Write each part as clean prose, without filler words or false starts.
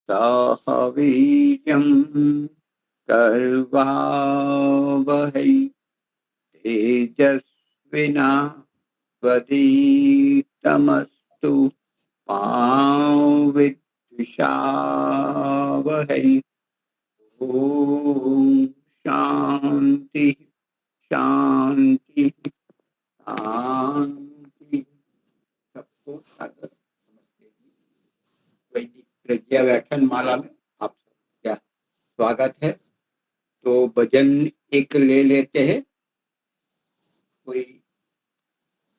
सह वीर्यं कर्वावहै तेजस्विनावधीतमस्तु मा विद्विषावहै। ओम शांति शांति शांति। सबको सादर नमस्ते जी। वैदिक प्रज्ञा व्याख्यान माला में आप सबका स्वागत है। तो भजन एक ले लेते हैं। कोई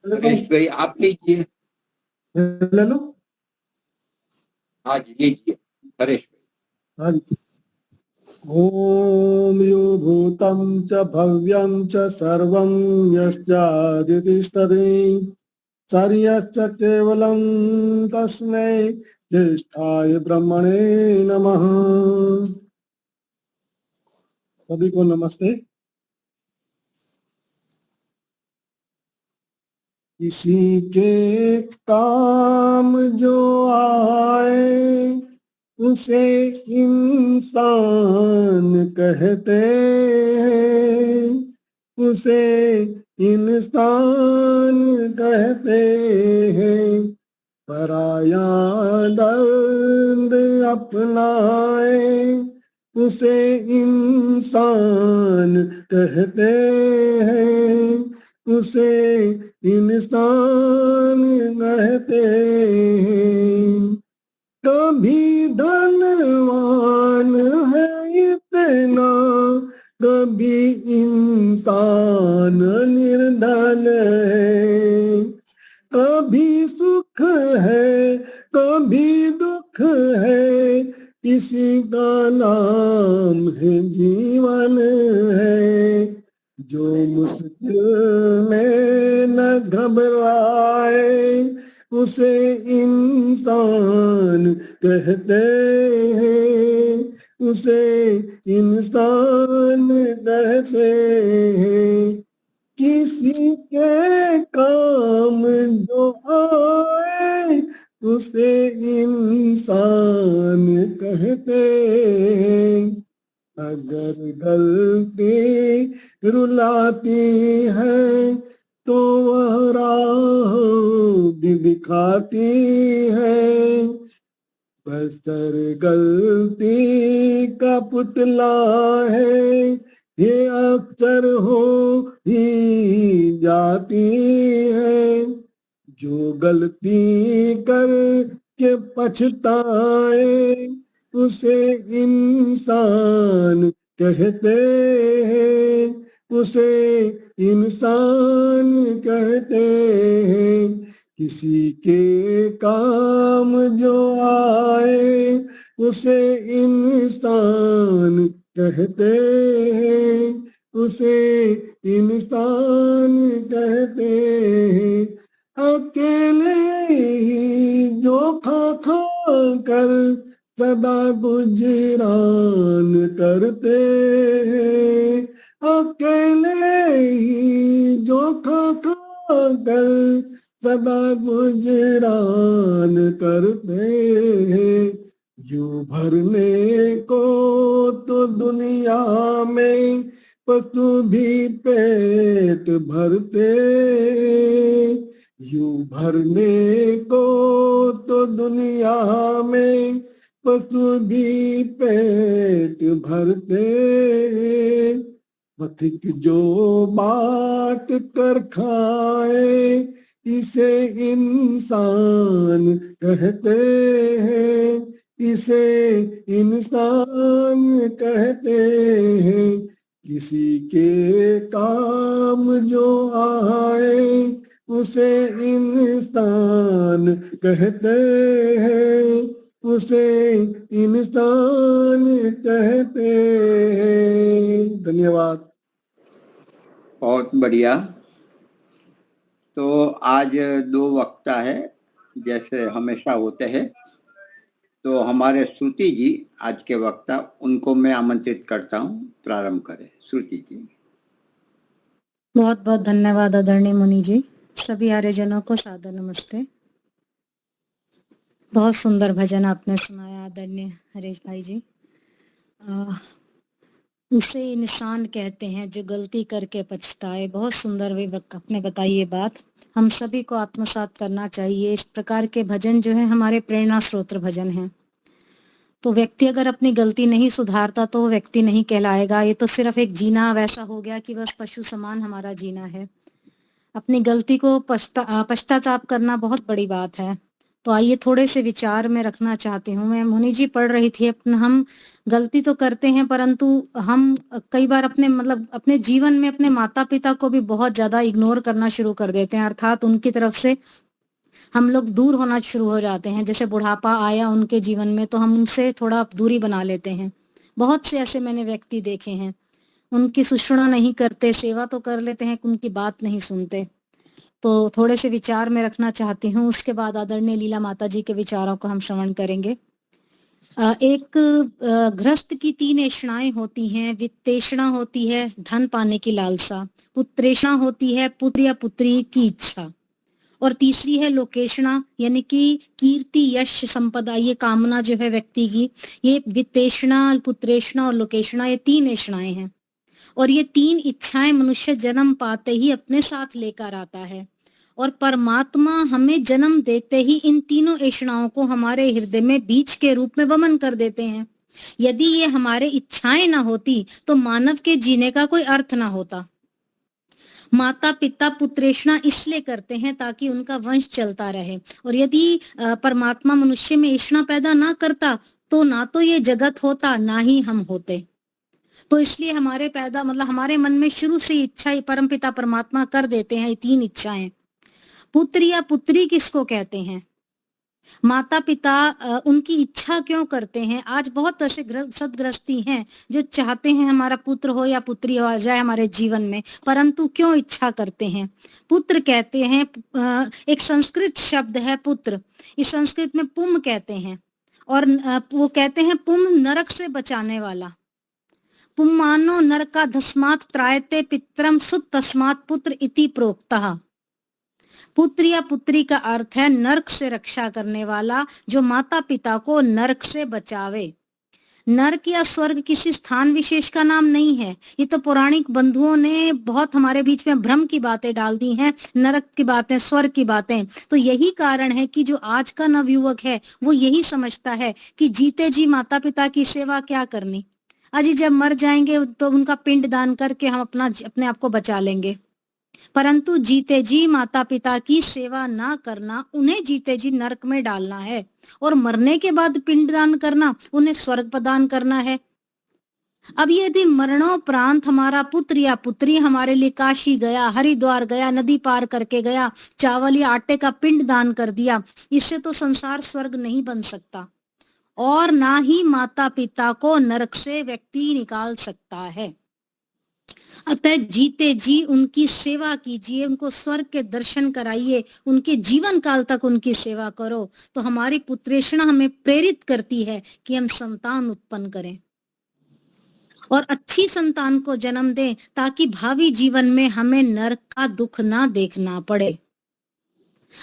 नरेश भाई आप लीजिए। ले लो। आज लीजिए नरेश भाई। हाँ। ओम यो भूतं च भव्यं च सर्वं यस्यादितिष्ठति सर्यश्च केवलं तस्मै ज्येष्ठाय ब्रह्मणे नमः। सभी को नमस्ते। किसी के काम जो आए उसे इंसान कहते हैं, उसे इंसान कहते हैं। पराया दर्द अपनाए उसे इंसान कहते हैं, उसे इंसान कहते हैं। कभी धनवान है इतना, कभी इंसान निर्धन है। कभी सुख है कभी दुख है, इसी का नाम है जीवन है। जो मुश्किल में न घबराए उसे इंसान कहते हैं, उसे इंसान कहते हैं। किसी के काम जो आए उसे इंसान कहते हैं। अगर गलती रुलाती है तो वह राह भी दिखाती है। बसर गलती का पुतला है, ये अक्सर हो ही जाती है। जो गलती कर के पछताए उसे इंसान कहते हैं, उसे इंसान कहते हैं। किसी के काम जो आए उसे इंसान कहते हैं, उसे इंसान कहते हैं। अकेले ही जो खा खा कर सदा गुजरान करते हैं, अकेले ही जो खा खा कर सदा गुजरान करते हैं। यूं भरने को तो दुनिया में पशु भी पेट भरते, यूं भरने को तो दुनिया में पशु भी पेट भरते। पथिक जो बांट कर खाए इसे इंसान कहते हैं, इसे इंसान कहते हैं। किसी के काम जो आए उसे इंसान कहते हैं, उसे इंसान कहते हैं। धन्यवाद। बहुत बढ़िया। तो आज दो वक्ता है जैसे हमेशा होते हैं। तो हमारे श्रुति जी आज के वक्ता, उनको मैं आमंत्रित करता हूँ, प्रारंभ करें। श्रुति जी। बहुत बहुत धन्यवाद आदरणीय मुनि जी। सभी आर्यजनों को सादर नमस्ते। बहुत सुंदर भजन आपने सुनाया आदरणीय हरीश भाई जी। अ, उसे इंसान कहते हैं जो गलती करके पछताए। बहुत सुंदर भी आपने बताई ये बात। हम सभी को आत्मसात करना चाहिए। इस प्रकार के भजन जो है हमारे प्रेरणा स्रोत भजन हैं। तो व्यक्ति अगर अपनी गलती नहीं सुधारता तो वो व्यक्ति नहीं कहलाएगा। ये तो सिर्फ एक जीना वैसा हो गया कि बस पशु समान हमारा जीना है। अपनी गलती को पश्चाताप करना बहुत बड़ी बात है। तो आइए थोड़े से विचार में रखना चाहती हूँ। मैं मुनि जी पढ़ रही थी अपना, हम गलती तो करते हैं परंतु हम कई बार अपने मतलब अपने जीवन में अपने माता पिता को भी बहुत ज्यादा इग्नोर करना शुरू कर देते हैं, अर्थात उनकी तरफ से हम लोग दूर होना शुरू हो जाते हैं। जैसे बुढ़ापा आया उनके जीवन में तो हम उनसे थोड़ा दूरी बना लेते हैं। बहुत से ऐसे मैंने व्यक्ति देखे हैं, उनकी सुश्रुणा नहीं करते, सेवा तो कर लेते हैं, उनकी बात नहीं सुनते। तो थोड़े से विचार में रखना चाहती हूँ। उसके बाद आदरणीय लीला माता जी के विचारों को हम श्रवण करेंगे। एक गृहस्थ की 3 ऐषणाएं होती हैं। वित्तेषणा होती है धन पाने की लालसा, पुत्रेषणा होती है पुत्र या पुत्री की इच्छा, और तीसरी है लोकेशना यानी कि कीर्ति यश संपदा, ये कामना जो है व्यक्ति की। ये वित्तेषणा, पुत्रेषणा और लोकेशना, ये 3 ऐषणाएं हैं। और ये 3 इच्छाएं मनुष्य जन्म पाते ही अपने साथ लेकर आता है, और परमात्मा हमें जन्म देते ही इन तीनों ऐषणाओं को हमारे हृदय में बीज के रूप में वमन कर देते हैं। यदि ये हमारे इच्छाएं ना होती तो मानव के जीने का कोई अर्थ ना होता। माता पिता पुत्रेषणा इसलिए करते हैं ताकि उनका वंश चलता रहे, और यदि परमात्मा मनुष्य में ऐषणा पैदा ना करता तो ना तो ये जगत होता ना ही हम होते। तो इसलिए हमारे पैदा मतलब हमारे मन में शुरू से इच्छा ही परमपिता परमात्मा कर देते हैं। ये 3 इच्छाएं। पुत्र या पुत्री किसको कहते हैं? माता पिता उनकी इच्छा क्यों करते हैं? आज बहुत ऐसे सदगृहस्थी हैं जो चाहते हैं हमारा पुत्र हो या पुत्री हो आ जाए हमारे जीवन में, परंतु क्यों इच्छा करते हैं? पुत्र कहते हैं, एक संस्कृत शब्द है पुत्र, इस संस्कृत में पुम कहते हैं, और वो कहते हैं पुम नरक से बचाने वाला। पुमानो नरका धस्मात् त्रायते पितरम सुत तस्मात् पुत्र इति प्रोक्तः। पुत्र या पुत्री का अर्थ है नरक से रक्षा करने वाला, जो माता पिता को नरक से बचावे। नरक या स्वर्ग किसी स्थान विशेष का नाम नहीं है। ये तो पौराणिक बंधुओं ने बहुत हमारे बीच में भ्रम की बातें डाल दी हैं, नरक की बातें, स्वर्ग की बातें। तो यही कारण है कि जो आज का नवयुवक है वो यही समझता है कि जीते जी माता पिता की सेवा क्या करनी, अजी जब मर जाएंगे तो उनका पिंड दान करके हम अपने आप को बचा लेंगे। परंतु जीते जी माता पिता की सेवा ना करना उन्हें जीते जी नरक में डालना है, और मरने के बाद पिंडदान करना उन्हें स्वर्ग प्रदान करना है। अब यदि मरणोपरांत हमारा पुत्र या पुत्री हमारे लिए काशी गया, हरिद्वार गया, नदी पार करके गया, चावल या आटे का पिंड दान कर दिया, इससे तो संसार स्वर्ग नहीं बन सकता, और ना ही माता पिता को नरक से व्यक्ति निकाल सकता है। अतः जीते जी उनकी सेवा कीजिए, उनको स्वर्ग के दर्शन कराइए, उनके जीवन काल तक उनकी सेवा करो। तो हमारी पुत्रेषणा हमें प्रेरित करती है कि हम संतान उत्पन्न करें और अच्छी संतान को जन्म दें, ताकि भावी जीवन में हमें नरक का दुख ना देखना पड़े।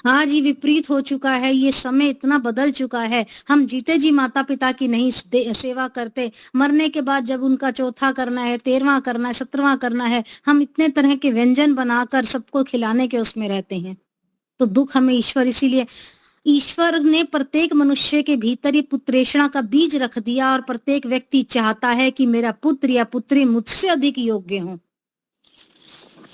आज ही विपरीत हो चुका है, ये समय इतना बदल चुका है। हम जीते जी माता पिता की नहीं सेवा करते, मरने के बाद जब उनका चौथा करना है, 13वां करना है, 17वां करना है, हम इतने तरह के व्यंजन बनाकर सबको खिलाने के उसमें रहते हैं। तो दुख हमें इसीलिए ईश्वर ने प्रत्येक मनुष्य के भीतर ये पुत्रेषणा का बीज रख दिया, और प्रत्येक व्यक्ति चाहता है कि मेरा पुत्र या पुत्री मुझसे अधिक योग्य हो,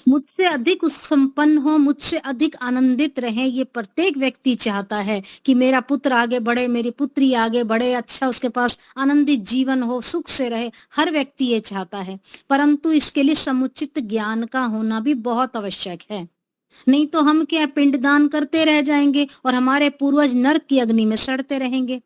मुझसे अधिक संपन्न हो, मुझसे अधिक आनंदित रहे। ये प्रत्येक व्यक्ति चाहता है कि मेरा पुत्र आगे बढ़े, मेरी पुत्री आगे बढ़े, अच्छा उसके पास आनंदित जीवन हो, सुख से रहे। हर व्यक्ति ये चाहता है, परंतु इसके लिए समुचित ज्ञान का होना भी बहुत आवश्यक है। नहीं तो हम क्या पिंडदान करते रह जाएंगे और हमारे पूर्वज नरक की अग्नि में सड़ते रहेंगे।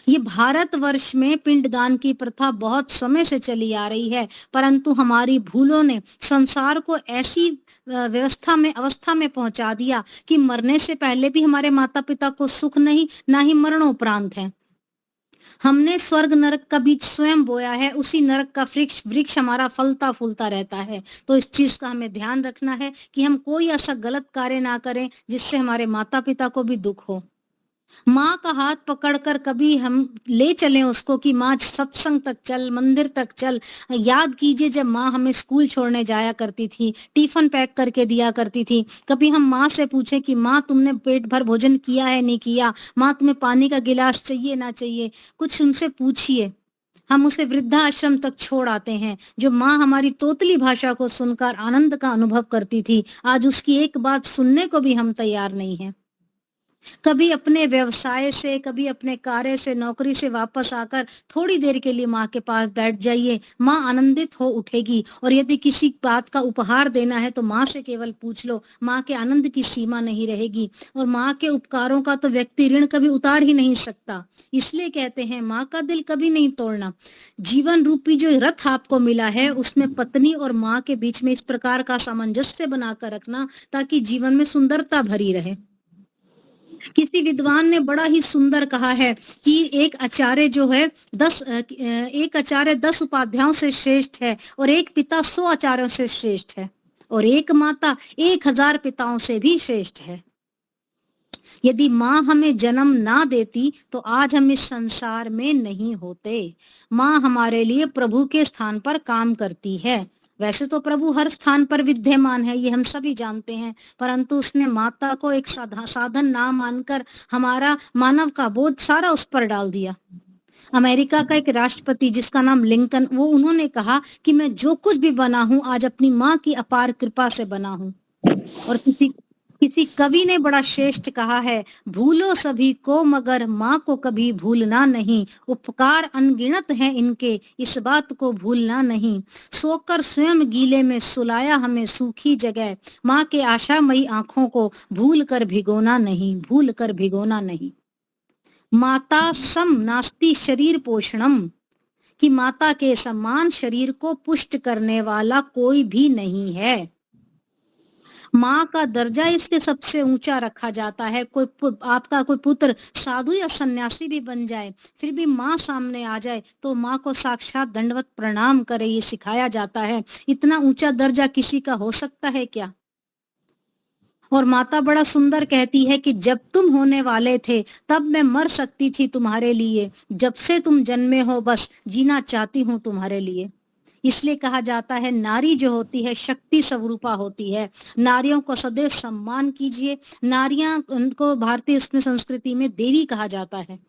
ये भारतवर्ष में पिंडदान की प्रथा बहुत समय से चली आ रही है, परंतु हमारी भूलों ने संसार को ऐसी अवस्था में पहुंचा दिया कि मरने से पहले भी हमारे माता पिता को सुख नहीं, ना ही मरणोपरांत है। हमने स्वर्ग नरक का बीज स्वयं बोया है, उसी नरक का वृक्ष हमारा फलता फूलता रहता है। तो इस चीज का हमें ध्यान रखना है कि हम कोई ऐसा गलत कार्य ना करें जिससे हमारे माता पिता को भी दुख हो। माँ का हाथ पकड़कर कभी हम ले चलें उसको कि माँ सत्संग तक चल, मंदिर तक चल। याद कीजिए जब माँ हमें स्कूल छोड़ने जाया करती थी, टिफिन पैक करके दिया करती थी। कभी हम माँ से पूछे कि माँ तुमने पेट भर भोजन किया है नहीं किया, माँ तुम्हें पानी का गिलास चाहिए ना चाहिए, कुछ उनसे पूछिए। हम उसे वृद्धाश्रम तक छोड़ आते हैं। जो माँ हमारी तोतली भाषा को सुनकर आनंद का अनुभव करती थी, आज उसकी एक बात सुनने को भी हम तैयार नहीं हैं। कभी अपने व्यवसाय से, कभी अपने कार्य से, नौकरी से वापस आकर थोड़ी देर के लिए माँ के पास बैठ जाइए, माँ आनंदित हो उठेगी। और यदि किसी बात का उपहार देना है तो माँ से केवल पूछ लो, माँ के आनंद की सीमा नहीं रहेगी। और माँ के उपकारों का तो व्यक्ति ऋण कभी उतार ही नहीं सकता। इसलिए कहते हैं माँ का दिल कभी नहीं तोड़ना। जीवन रूपी जो रथ आपको मिला है उसमें पत्नी और माँ के बीच में इस प्रकार का सामंजस्य बनाकर रखना ताकि जीवन में सुंदरता भरी रहे। किसी विद्वान ने बड़ा ही सुंदर कहा है कि एक आचार्य जो है 10 उपाध्यायों से श्रेष्ठ है, और एक पिता 100 आचार्यों से श्रेष्ठ है, और एक माता 1000 पिताओं से भी श्रेष्ठ है। यदि माँ हमें जन्म ना देती तो आज हम इस संसार में नहीं होते। माँ हमारे लिए प्रभु के स्थान पर काम करती है। वैसे तो प्रभु हर स्थान पर विद्यमान है, ये हम सभी जानते हैं, परंतु उसने माता को एक साधन ना मानकर हमारा मानव का बोझ सारा उस पर डाल दिया। अमेरिका का एक राष्ट्रपति जिसका नाम लिंकन, वो उन्होंने कहा कि मैं जो कुछ भी बना हूं आज अपनी माँ की अपार कृपा से बना हूं। और किसी किसी कवि ने बड़ा श्रेष्ठ कहा है, भूलो सभी को मगर माँ को कभी भूलना नहीं, उपकार अनगिनत हैं इनके इस बात को भूलना नहीं। सोकर स्वयं गीले में सुलाया हमें सूखी जगह, माँ के आशामयी आंखों को भूल कर भिगोना नहीं, भूल कर भिगोना नहीं। माता सम नास्ति शरीर पोषणम, कि माता के समान शरीर को पुष्ट करने वाला कोई भी नहीं है। माँ का दर्जा इससे सबसे ऊंचा रखा जाता है। आपका कोई पुत्र साधु या सन्यासी भी बन जाए, फिर भी माँ सामने आ जाए तो माँ को साक्षात दंडवत प्रणाम करे, ये सिखाया जाता है। इतना ऊंचा दर्जा किसी का हो सकता है क्या? और माता बड़ा सुंदर कहती है कि जब तुम होने वाले थे तब मैं मर सकती थी तुम्हारे लिए, जब से तुम जन्मे हो बस जीना चाहती हूँ तुम्हारे लिए। इसलिए कहा जाता है नारी जो होती है शक्ति स्वरूपा होती है। नारियों को सदैव सम्मान कीजिए। नारियां, उनको भारतीय इसमें संस्कृति में देवी कहा जाता है।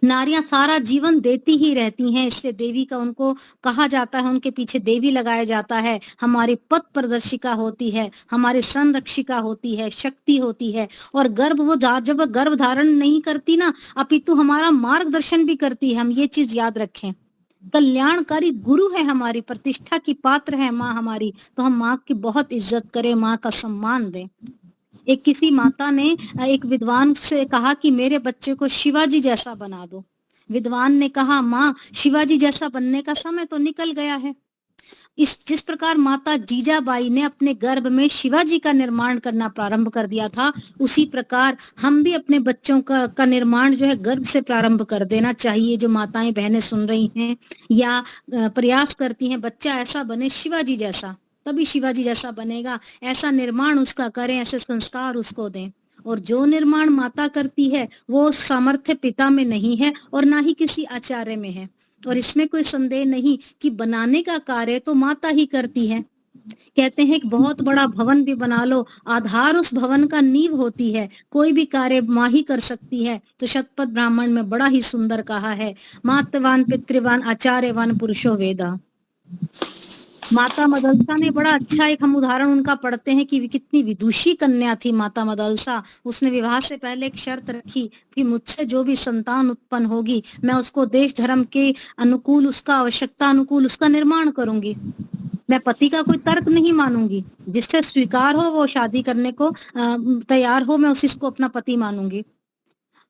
नारियां सारा जीवन देती ही रहती हैं, इसलिए देवी का उनको कहा जाता है, उनके पीछे देवी लगाया जाता है। हमारी पथ प्रदर्शिका होती है, हमारी संरक्षिका होती है, शक्ति होती है। और जब गर्भ धारण नहीं करती ना, अपितु हमारा मार्गदर्शन भी करती है। हम ये चीज याद रखें, कल्याणकारी गुरु है हमारी, प्रतिष्ठा की पात्र है माँ हमारी, तो हम माँ की बहुत इज्जत करें, माँ का सम्मान दें। एक किसी माता ने एक विद्वान से कहा कि मेरे बच्चे को शिवाजी जैसा बना दो। विद्वान ने कहा माँ शिवाजी जैसा बनने का समय तो निकल गया है। जिस प्रकार माता जीजाबाई ने अपने गर्भ में शिवाजी का निर्माण करना प्रारंभ कर दिया था, उसी प्रकार हम भी अपने बच्चों का निर्माण जो है गर्भ से प्रारंभ कर देना चाहिए। जो माताएं बहनें सुन रही हैं या प्रयास करती हैं बच्चा ऐसा बने शिवाजी जैसा, तभी शिवाजी जैसा बनेगा, ऐसा निर्माण उसका करें, ऐसे संस्कार उसको दें। और जो निर्माण माता करती है वो सामर्थ्य पिता में नहीं है और ना ही किसी आचार्य में है। और इसमें कोई संदेह नहीं कि बनाने का कार्य तो माता ही करती है। कहते हैं कि बहुत बड़ा भवन भी बना लो, आधार उस भवन का नींव होती है। कोई भी कार्य माँ ही कर सकती है। तो शतपथ ब्राह्मण में बड़ा ही सुंदर कहा है, मातृवान पितृवान आचार्यवान पुरुषो वेदा। माता मदलसा ने बड़ा अच्छा एक हम उदाहरण उनका पढ़ते हैं कि कितनी विदुषी कन्या थी माता मदलसा। उसने विवाह से पहले एक शर्त रखी कि मुझसे जो भी संतान उत्पन्न होगी मैं उसको देश धर्म के अनुकूल, उसका आवश्यकता अनुकूल उसका निर्माण करूंगी। मैं पति का कोई तर्क नहीं मानूंगी, जिससे स्वीकार हो वो शादी करने को तैयार हो, मैं उसी को अपना पति मानूंगी।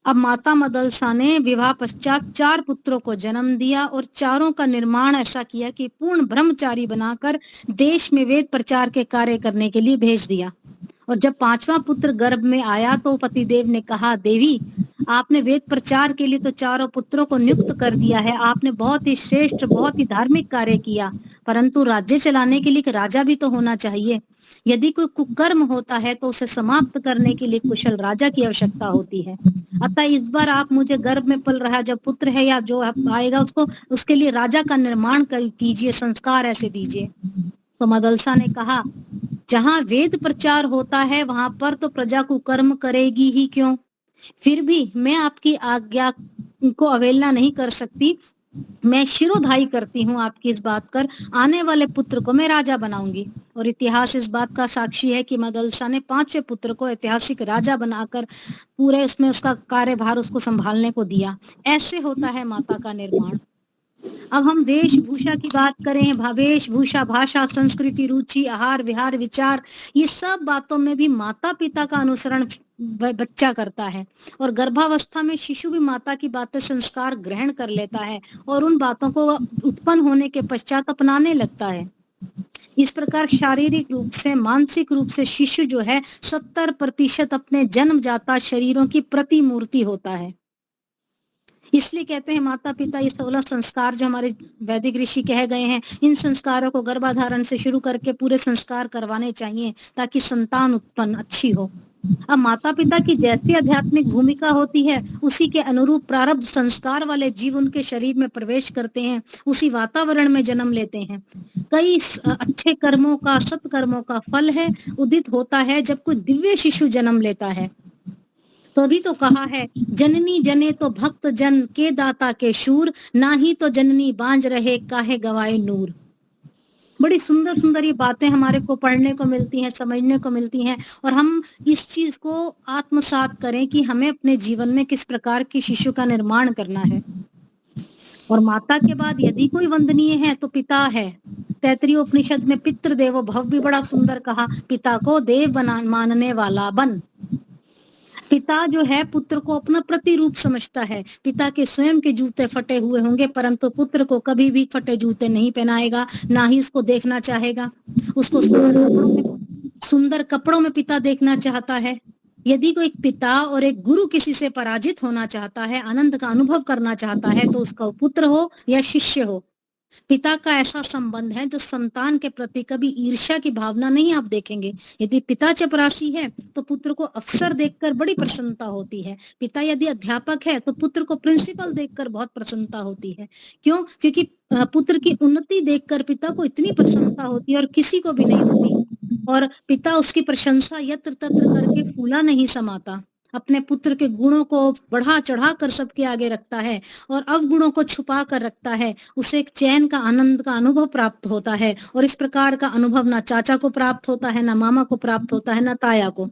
अब माता मदलसा ने विवाह पश्चात 4 पुत्रों को जन्म दिया और चारों का निर्माण ऐसा किया कि पूर्ण ब्रह्मचारी बनाकर देश में वेद प्रचार के कार्य करने के लिए भेज दिया। और जब 5वां पुत्र गर्भ में आया तो पतिदेव ने कहा देवी आपने वेद प्रचार के लिए तो चारों पुत्रों को नियुक्त कर दिया है, आपने बहुत ही श्रेष्ठ, बहुत ही धार्मिक कार्य किया, परंतु राज्य चलाने के लिए एक राजा भी तो होना चाहिए। यदि कोई कुकर्म होता है तो उसे समाप्त करने के लिए कुशल राजा की आवश्यकता होती है। अतः इस बार आप मुझे गर्भ में पल रहा जो पुत्र है या जो आएगा उसको, उसके लिए राजा का निर्माण कीजिए, संस्कार ऐसे दीजिए। तो मदलसा ने कहा, जहां वेद प्रचार होता है वहां पर तो प्रजा कुकर्म करेगी ही क्यों, फिर भी मैं आपकी आज्ञा को अवहेलना नहीं कर सकती। मैं शिरोधाई करती हूँ आपकी इस बात कर, आने वाले पुत्र को मैं राजा बनाऊंगी। और इतिहास इस बात का साक्षी है कि मदलसा ने 5वें पुत्र को ऐतिहासिक राजा बनाकर पूरे उसमें उसका कार्यभार उसको संभालने को दिया। ऐसे होता है माता का निर्माण। अब हम वेशभूषा की बात करें, वेशभूषा, भाषा, संस्कृति, रुचि, आहार विहार, विचार, ये सब बातों में भी माता पिता का अनुसरण बच्चा करता है। और गर्भावस्था में शिशु भी माता की बातें, संस्कार ग्रहण कर लेता है और उन बातों को उत्पन्न होने के पश्चात अपनाने लगता है। इस प्रकार शारीरिक रूप से, मानसिक रूप से शिशु जो है 70% अपने जन्मजाता शरीरों की प्रतिमूर्ति होता है। इसलिए कहते हैं माता पिता ये 16 संस्कार जो हमारे वैदिक ऋषि कहे गए हैं, इन संस्कारों को गर्भाधारण से शुरू करके पूरे संस्कार करवाने चाहिए ताकि संतान उत्पन्न अच्छी हो। अब माता पिता की जैसी आध्यात्मिक भूमिका होती है उसी के अनुरूप प्रारब्ध संस्कार वाले जीव उनके शरीर में प्रवेश करते हैं, उसी वातावरण में जन्म लेते हैं। कई अच्छे कर्मों का, सत्कर्मों का फल है उदित होता है जब कोई दिव्य शिशु जन्म लेता है। तो अभी तो कहा है, जननी जने तो भक्त जन के दाता के शूर, ना ही तो जननी बांझ रहे काहे गवाए नूर। बड़ी सुंदर सुंदर ये बातें हमारे को पढ़ने को मिलती हैं, समझने को मिलती हैं, और हम इस चीज को आत्मसात करें कि हमें अपने जीवन में किस प्रकार की शिशु का निर्माण करना है। और माता के बाद यदि कोई वंदनीय है तो पिता है। तैतरीय उपनिषद में पितृ देवो भव भी बड़ा सुंदर कहा, पिता को देव बना मानने वाला बन। पिता जो है पुत्र को अपना प्रतिरूप समझता है। पिता के स्वयं के जूते फटे हुए होंगे परंतु पुत्र को कभी भी फटे जूते नहीं पहनाएगा, ना ही उसको देखना चाहेगा। उसको सुंदर कपड़ों में पिता देखना चाहता है। यदि कोई पिता और एक गुरु किसी से पराजित होना चाहता है, आनंद का अनुभव करना चाहता है, तो उसका पुत्र हो या शिष्य हो, पिता का ऐसा संबंध है जो संतान के प्रति कभी ईर्ष्या की भावना नहीं आप देखेंगे। यदि पिता चपरासी है तो पुत्र को अफसर देखकर बड़ी प्रसन्नता होती है। पिता यदि अध्यापक है तो पुत्र को प्रिंसिपल देखकर बहुत प्रसन्नता होती है। क्यों? क्योंकि पुत्र की उन्नति देखकर पिता को इतनी प्रसन्नता होती है और किसी को भी नहीं होती। और पिता उसकी प्रशंसा यत्र तत्र करके फूला नहीं समाता, अपने पुत्र के गुणों को बढ़ा चढ़ा कर सबके आगे रखता है और अवगुणों को छुपा कर रखता है। उसे एक चैन का, आनंद का अनुभव प्राप्त होता है। और इस प्रकार का अनुभव ना चाचा को प्राप्त होता है, ना मामा को प्राप्त होता है, ना ताया को।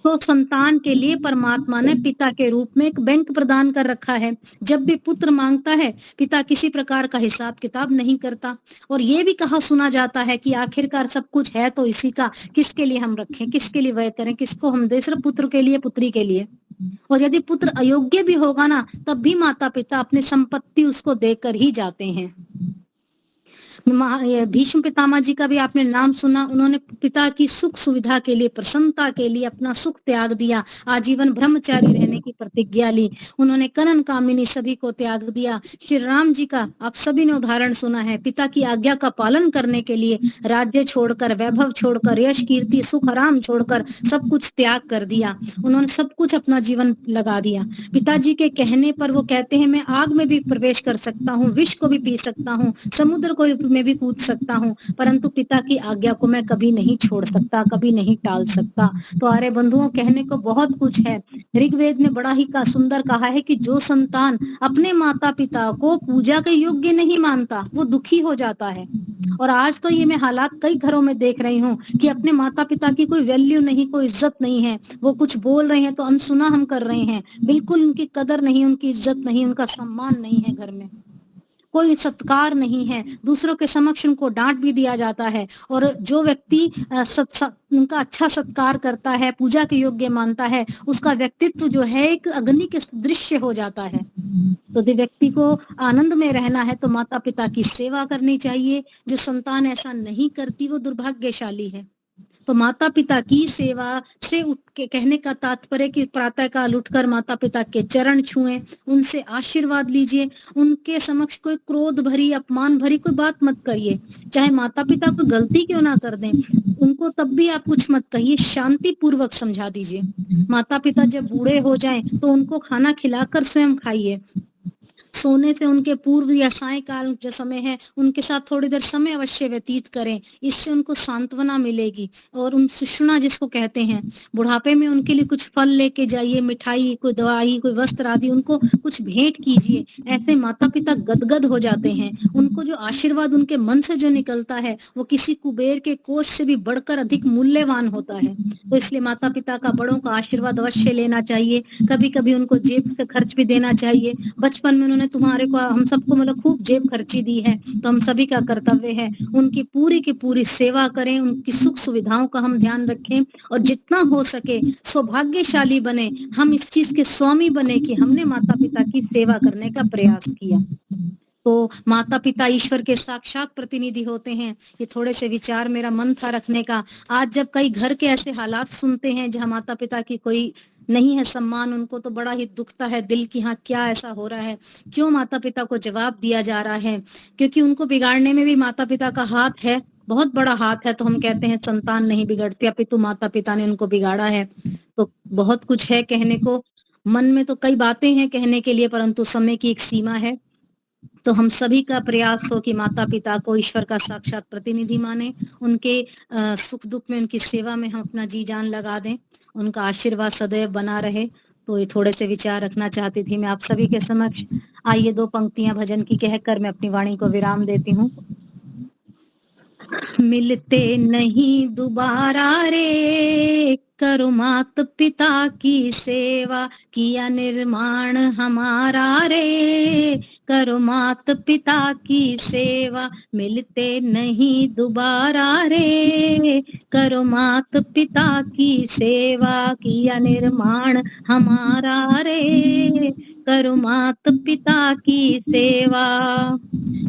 तो संतान के लिए परमात्मा ने पिता के रूप में एक बैंक प्रदान कर रखा है। जब भी पुत्र मांगता है, पिता किसी प्रकार का हिसाब किताब नहीं करता। और ये भी कहा सुना जाता है कि आखिरकार सब कुछ है तो इसी का, किसके लिए हम रखें, किसके लिए व्यय करें, किसको हम दे, सिर्फ पुत्र के लिए, पुत्री के लिए। और यदि पुत्र अयोग्य भी होगा ना, तब भी माता पिता अपनी संपत्ति उसको देकर ही जाते हैं। भीष्म पितामह जी का भी आपने नाम सुना। उन्होंने पिता की सुख सुविधा के लिए, प्रसन्नता के लिए अपना सुख त्याग दिया, आजीवन ब्रह्मचारी रहने की प्रतिज्ञा ली। उन्होंने कनन कामिनी सभी को त्याग दिया। श्री राम जी का आप सभी ने उदाहरण सुना है, पिता की आज्ञा का पालन करने के लिए राज्य छोड़कर, वैभव छोड़कर, यश कीर्ति सुख आराम छोड़कर सब कुछ त्याग कर दिया। उन्होंने सब कुछ अपना जीवन लगा दिया। पिताजी के कहने पर वो कहते हैं, मैं आग में भी प्रवेश कर सकता हूँ, विष को भी पी सकता हूँ, समुद्र को में भी कूद सकता हूँ, परंतु पिता की आज्ञा को मैं कभी नहीं छोड़ सकता, कभी नहीं टाल सकता। तो आर्य बंधुओं, कहने को बहुत कुछ है। ऋग्वेद ने बड़ा ही सुंदर कहा है कि जो संतान अपने माता पिता को पूजा के योग्य नहीं मानता वो दुखी हो जाता है। और आज तो ये मैं हालात कई घरों में देख रही हूँ कि अपने माता पिता की कोई वैल्यू नहीं, कोई इज्जत नहीं है। वो कुछ बोल रहे हैं तो अनसुना हम कर रहे हैं, बिल्कुल उनकी कदर नहीं, उनकी इज्जत नहीं, उनका सम्मान नहीं है, घर में कोई सत्कार नहीं है। दूसरों के समक्ष उनको डांट भी दिया जाता है। और जो व्यक्ति उनका अच्छा सत्कार करता है, पूजा के योग्य मानता है, उसका व्यक्तित्व जो है एक अग्नि के दृश्य हो जाता है। तो यदि व्यक्ति को आनंद में रहना है तो माता पिता की सेवा करनी चाहिए। जो संतान ऐसा नहीं करती वो दुर्भाग्यशाली है। तो माता पिता की सेवा से उठ के कहने का तात्पर्य कि प्रातःकाल उठकर माता पिता के चरण छुएं, उनसे आशीर्वाद लीजिए, उनके समक्ष कोई क्रोध भरी अपमान भरी कोई बात मत करिए, चाहे माता पिता कोई गलती क्यों ना कर दें, उनको तब भी आप कुछ मत कहिए, शांति पूर्वक समझा दीजिए। माता पिता जब बूढ़े हो जाएं तो उनको खाना खिलाकर स्वयं खाइए। सोने से उनके पूर्व या सायंकाल जो समय है उनके साथ थोड़ी देर समय अवश्य व्यतीत करें, इससे उनको सांत्वना मिलेगी। और उन सुषुम्ना जिसको कहते हैं, बुढ़ापे में उनके लिए कुछ फल लेके जाइए, मिठाई, कोई दवाई, कोई वस्त्र आदि उनको कुछ भेंट कीजिए। ऐसे माता पिता गदगद हो जाते हैं, उनको जो आशीर्वाद उनके मन से जो निकलता है वो किसी कुबेर के कोष से भी बढ़कर अधिक मूल्यवान होता है। तो इसलिए माता पिता का, बड़ों का आशीर्वाद अवश्य लेना चाहिए। कभी कभी उनको जेब से खर्च भी देना चाहिए। बचपन में उन्होंने तुम्हारे को, हम सबको मतलब खूब जेब खर्ची दी है, तो हम सभी का कर्तव्य है उनकी पूरी की पूरी सेवा करें, उनकी सुख सुविधाओं का हम ध्यान रखें और जितना हो सके सौभाग्यशाली बने, हम इस चीज के स्वामी बने कि हमने माता पिता की सेवा करने का प्रयास किया। तो माता पिता ईश्वर के साक्षात प्रतिनिधि होते हैं। ये थोड़े से विचार मेरा मन था रखने का। आज जब कई घर के ऐसे हालात सुनते हैं जहाँ माता पिता की कोई नहीं है सम्मान, उनको तो बड़ा ही दुखता है दिल की, हाँ क्या ऐसा हो रहा है, क्यों माता पिता को जवाब दिया जा रहा है, क्योंकि उनको बिगाड़ने में भी माता पिता का हाथ है, बहुत बड़ा हाथ है। तो हम कहते हैं संतान नहीं बिगड़ती, अपितु माता पिता ने उनको बिगाड़ा है। तो बहुत कुछ है कहने को, मन में तो कई बातें हैं कहने के लिए, परंतु समय की एक सीमा है। तो हम सभी का प्रयास हो कि माता पिता को ईश्वर का साक्षात प्रतिनिधि माने, उनके सुख दुख में, उनकी सेवा में हम अपना जी जान लगा दें, उनका आशीर्वाद सदैव बना रहे। तो ये थोड़े से विचार रखना चाहती थी मैं आप सभी के समक्ष। आइए 2 पंक्तियां भजन की कहकर मैं अपनी वाणी को विराम देती हूँ। मिलते नहीं दोबारा रे, करो मात पिता की सेवा, किया निर्माण हमारा रे, करो मात पिता की सेवा, मिलते नहीं दोबारा रे, करो मात पिता की सेवा, किया निर्माण हमारा रे, करो मात पिता की सेवा।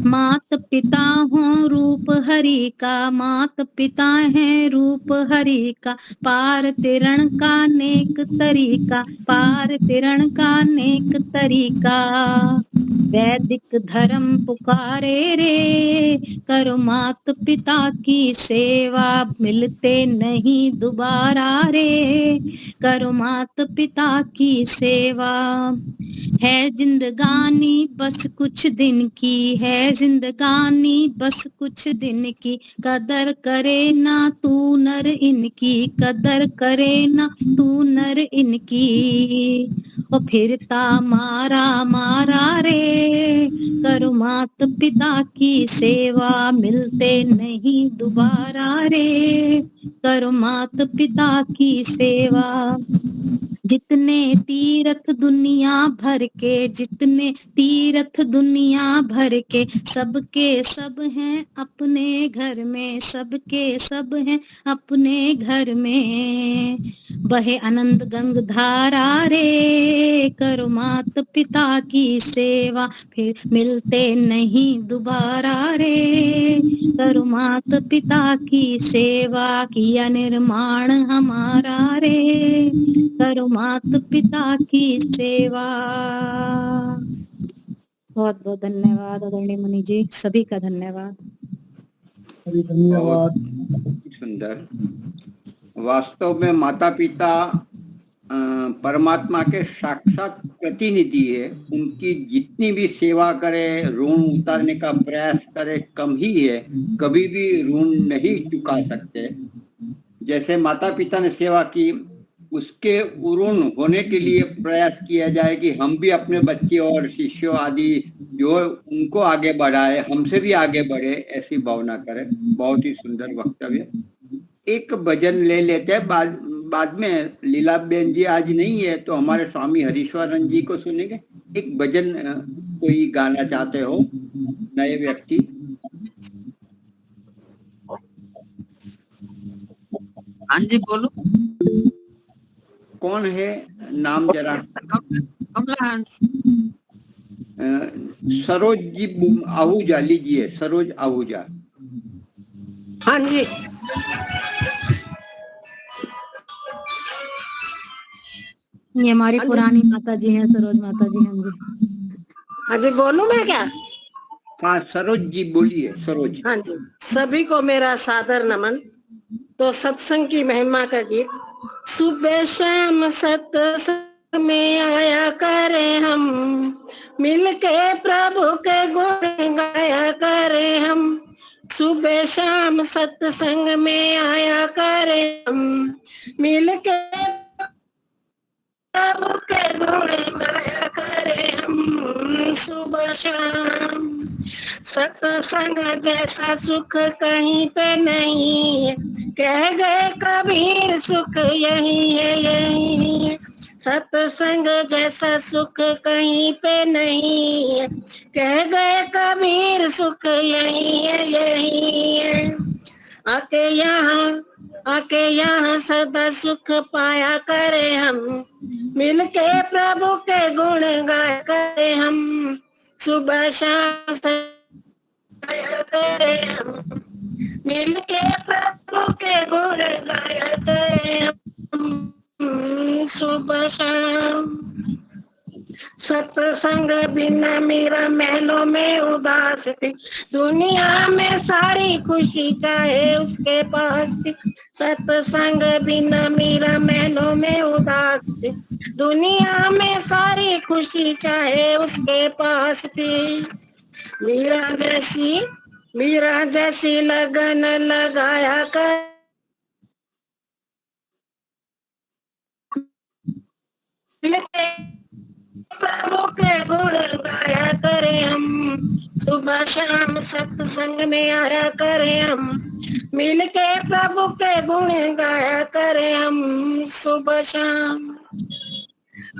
मात पिता हो रूप हरि का, मात पिता है रूप हरि का, पार तिरण का नेक तरीका, पार तिरण का नेक तरीका, वैदिक धर्म पुकारे रे, करो मात पिता की सेवा, मिलते नहीं दोबारा रे, करो मात पिता की सेवा। है जिंदगानी बस कुछ दिन की, है जिंदगानी बस कुछ दिन की, कदर करे ना तू नर इनकी, कदर करे ना तू नर इनकी, ओ फिरता मारा मारा रे, करो मात पिता की सेवा, मिलते नहीं दोबारा रे, करो मात पिता की सेवा। जितने तीर्थ दुनिया भर के, जितने तीर्थ दुनिया भर के, सबके सब हैं अपने घर में, सबके सब हैं अपने घर में, बहे अनंत गंग धारा रे, करो मात पिता की सेवा, फिर मिलते नहीं दोबारा रे, करो मात पिता की सेवा, किया निर्माण हमारा रे, करो मात पिता की सेवा। बहुत बहुत धन्यवाद आदरणीय मुनि जी, सभी का धन्यवाद। धन्यवाद। सुंदर। वास्तव में माता पिता परमात्मा के साक्षात प्रतिनिधि है। उनकी जितनी भी सेवा करे, ऋण उतारने का प्रयास करे, कम ही है। कभी भी ऋण नहीं चुका सकते। जैसे माता पिता ने सेवा की, उसके ऋण होने के लिए प्रयास किया जाए कि हम भी अपने बच्चे और शिष्यों आदि जो उनको आगे बढ़ाए, हमसे भी आगे बढ़े, ऐसी भावना करें। बहुत ही सुंदर वक्तव्य। एक भजन ले लेते हैं, बाद में लीलाबेन जी आज नहीं है तो हमारे स्वामी हरीश्वरन जी को सुनेंगे। एक भजन कोई गाना चाहते हो नए व्यक्ति? हाँ जी बोलो। कौन है नाम जरा? कमलाहंस। सरोज जी आहूजा लीजिए, सरोज आहूजा। हाँ जी। ये हमारी हाँ जी। पुरानी माता जी हैं, सरोज माता जी। हाँ जी। हाँ जी, बोलूं मैं क्या? हाँ सरोज जी बोलिए, सरोज। हाँ जी, सभी को मेरा सादर नमन। तो सत्संग की महिमा का गीत, सुबह शाम सत्संग में आया करें हम, मिलके प्रभु के गुण गाया करें हम। सुबह शाम सत्संग में आया करें हम, मिलके प्रभु के गुण गाया करें हम। सुबह शाम सत्संग जैसा सुख कहीं पे नहीं है, कह गए कबीर सुख यही है, यही है। सत्संग जैसा सुख कहीं पे नहीं है, कह गए कबीर सुख यही है, यही है। आके यहाँ सदा सुख पाया करे हम, मिलके प्रभु के गुण गाया करे हम। सुबह शाम गाया करे हम, मिलके प्रभु के गुण गाया करे हम। सुबह शाम सत्संग बिना मेरा महलों में उदास थी, दुनिया में सारी खुशी चाहे उसके पास थी। सत्संग बिना मेरा महलों में उदास थी, दुनिया में सारी खुशी चाहे उसके पास थी। मीरा जैसी लगन लगाया कर प्रभु के गुण गाया करें हम। सुबह शाम सत्संग में आया करें हम, मिलके प्रभु के गुण गाया करें हम। सुबह शाम